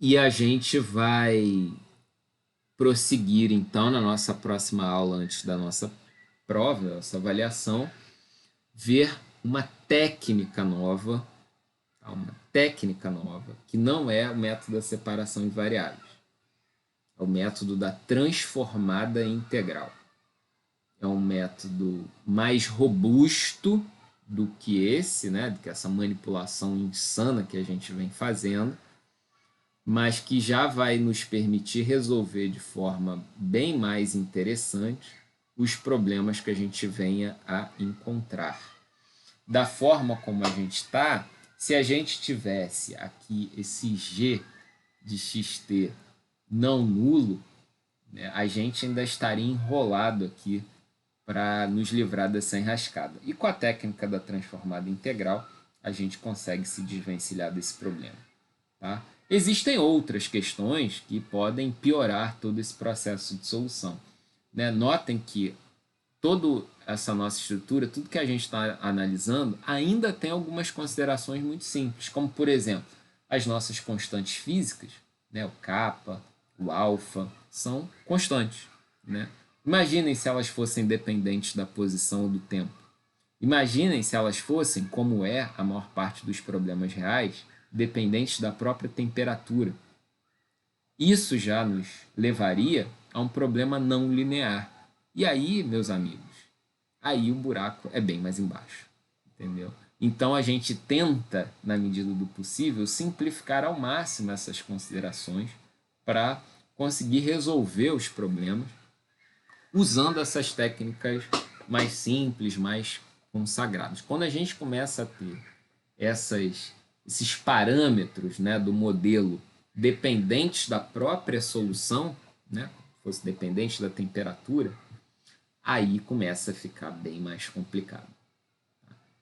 E a gente vai prosseguir, então, na nossa próxima aula, antes da nossa prova, nossa avaliação, ver uma técnica nova, que não é o método da separação de variáveis. É o método da transformada integral. É um método mais robusto do que esse, né, do que essa manipulação insana que a gente vem fazendo, mas que já vai nos permitir resolver de forma bem mais interessante os problemas que a gente venha a encontrar. Da forma como a gente está, se a gente tivesse aqui esse G de xt não nulo, né, a gente ainda estaria enrolado aqui para nos livrar dessa enrascada. E com a técnica da transformada integral, a gente consegue se desvencilhar desse problema. Tá? Existem outras questões que podem piorar todo esse processo de solução. Né? Notem que toda essa nossa estrutura, tudo que a gente está analisando, ainda tem algumas considerações muito simples, como, por exemplo, as nossas constantes físicas, né? O kappa, o alfa, são constantes. Né? Imaginem se elas fossem dependentes da posição ou do tempo. Imaginem se elas fossem, como é a maior parte dos problemas reais, dependentes da própria temperatura. Isso já nos levaria a um problema não linear. E aí, meus amigos, aí o buraco é bem mais embaixo, entendeu? Então a gente tenta, na medida do possível, simplificar ao máximo essas considerações para conseguir resolver os problemas usando essas técnicas mais simples, mais consagradas. Quando a gente começa a ter esses parâmetros, né, do modelo dependentes da própria solução, né, fosse dependente da temperatura, aí começa a ficar bem mais complicado.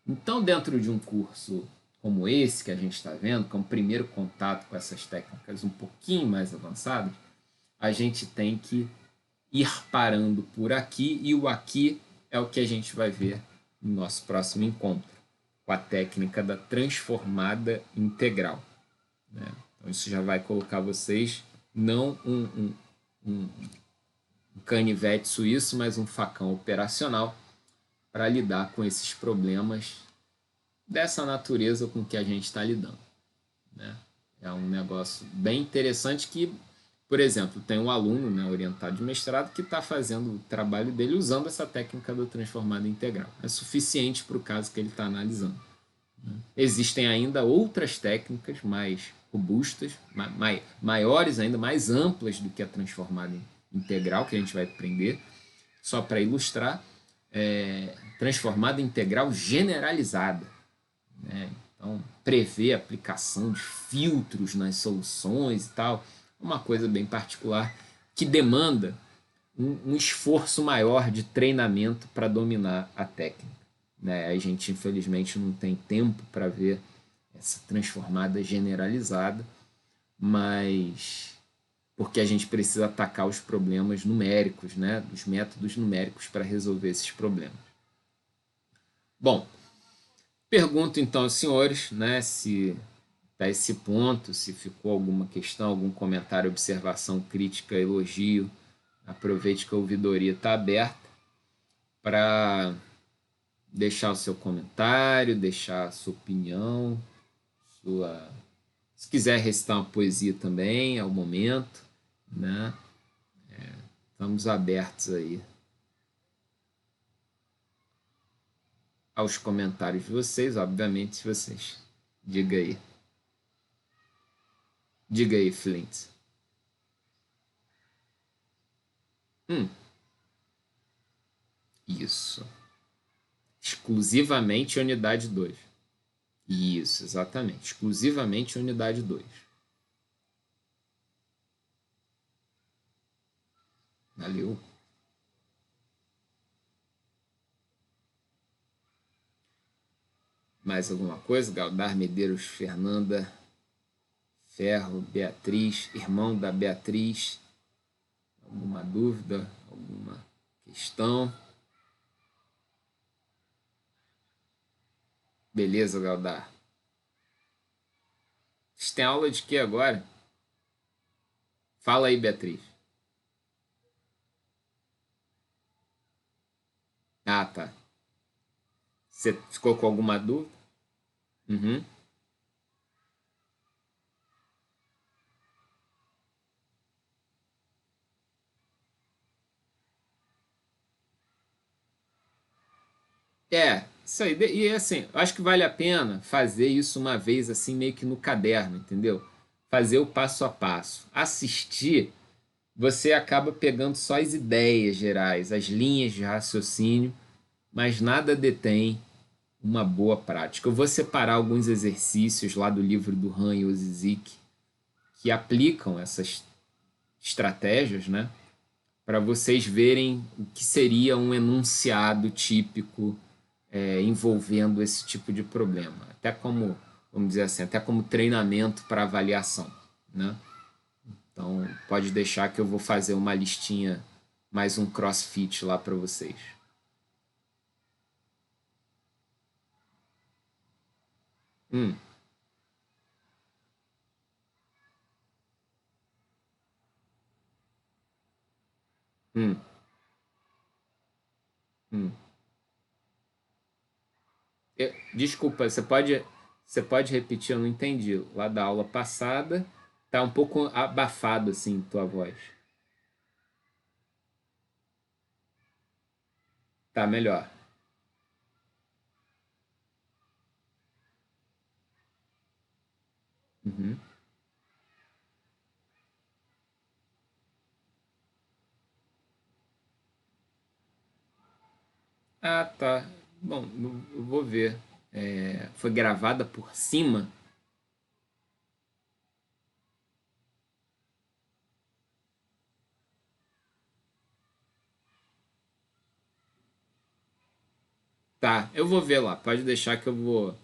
Então, dentro de um curso como esse que a gente está vendo, que é um primeiro contato com essas técnicas um pouquinho mais avançadas, a gente tem que ir parando por aqui, e o aqui é o que a gente vai ver no nosso próximo encontro, com a técnica da transformada integral. Né? Então, isso já vai colocar vocês não um canivete suíço, mas um facão operacional para lidar com esses problemas dessa natureza com que a gente está lidando. Né? É um negócio bem interessante que, por exemplo, tem um aluno, né, orientado de mestrado que está fazendo o trabalho dele usando essa técnica da transformada integral. É suficiente para o caso que ele está analisando. Né? Existem ainda outras técnicas mais robustas, maiores ainda, mais amplas do que a transformada integral, que a gente vai aprender. Só para ilustrar, transformada integral generalizada. Né? Então, prever a aplicação de filtros nas soluções e tal, uma coisa bem particular que demanda um esforço maior de treinamento para dominar a técnica. Né? A gente, infelizmente, não tem tempo para ver essa transformada generalizada, mas porque a gente precisa atacar os problemas numéricos, né? Os métodos numéricos para resolver esses problemas. Bom, pergunto então aos senhores, né, se até esse ponto, se ficou alguma questão, algum comentário, observação, crítica, elogio, aproveite que a ouvidoria está aberta para deixar o seu comentário, deixar a sua opinião, se quiser recitar uma poesia também, é o momento, né? Estamos abertos aí aos comentários de vocês, obviamente, se vocês. Diga aí. Diga aí, Flint. Isso. Exclusivamente unidade 2. Isso, exatamente. Exclusivamente unidade 2. Valeu. Mais alguma coisa? Galdar Medeiros, Fernanda Ferro, Beatriz, irmão da Beatriz. Alguma dúvida? Alguma questão? Beleza, Galdar. Vocês têm aula de quê agora? Fala aí, Beatriz. Ah, tá. Você ficou com alguma dúvida? Uhum. Isso aí. E assim, eu acho que vale a pena fazer isso uma vez, assim, meio que no caderno, entendeu? Fazer o passo a passo. Assistir, você acaba pegando só as ideias gerais, as linhas de raciocínio, mas nada detém uma boa prática. Eu vou separar alguns exercícios lá do livro do Han e Ozizik que aplicam essas estratégias, né? Para vocês verem o que seria um enunciado típico envolvendo esse tipo de problema. Até como, vamos dizer assim, até como treinamento para avaliação, né? Então, pode deixar que eu vou fazer uma listinha, mais um crossfit lá para vocês. Hum, hum, hum. Desculpa, você pode repetir? Eu não entendi. Lá da aula passada, tá um pouco abafado assim tua voz. Tá melhor. Uhum. Ah, tá. Bom, eu vou ver. Foi gravada por cima? Tá, eu vou ver lá. Pode deixar que eu vou.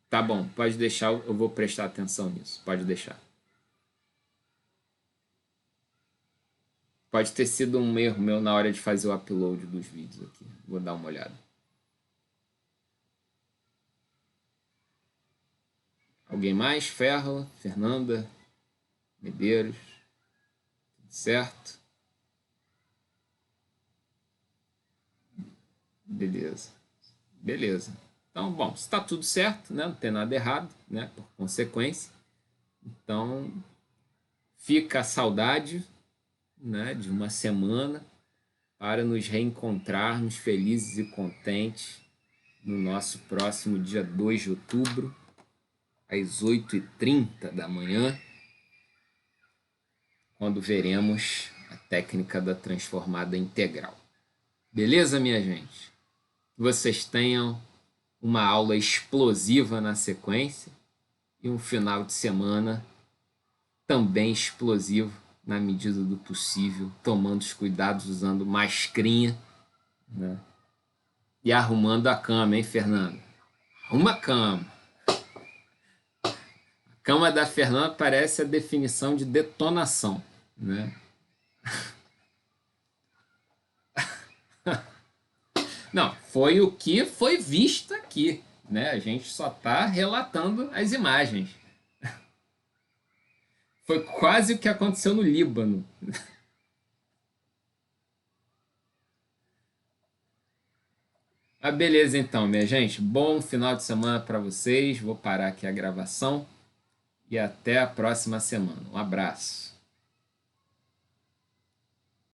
Tá bom, pode deixar, eu vou prestar atenção nisso. Pode deixar. Pode ter sido um erro meu na hora de fazer o upload dos vídeos aqui. Vou dar uma olhada. Alguém mais? Ferro, Fernanda, Medeiros, certo? Beleza. Beleza. Então, bom, se está tudo certo, né? Não tem nada errado, né? Por consequência. Então, fica a saudade, né? De uma semana para nos reencontrarmos felizes e contentes no nosso próximo dia 2 de outubro, às 8h30 da manhã, quando veremos a técnica da transformada integral. Beleza, minha gente? Que vocês tenham uma aula explosiva na sequência e um final de semana também explosivo na medida do possível, tomando os cuidados, usando mascarinha, né? E arrumando a cama, hein, Fernando? Arruma a cama. A cama da Fernanda parece a definição de detonação, né? Não, foi o que foi visto aqui, né? A gente só está relatando as imagens. Foi quase o que aconteceu no Líbano. Ah, beleza então, minha gente. Bom final de semana para vocês. Vou parar aqui a gravação e até a próxima semana. Um abraço.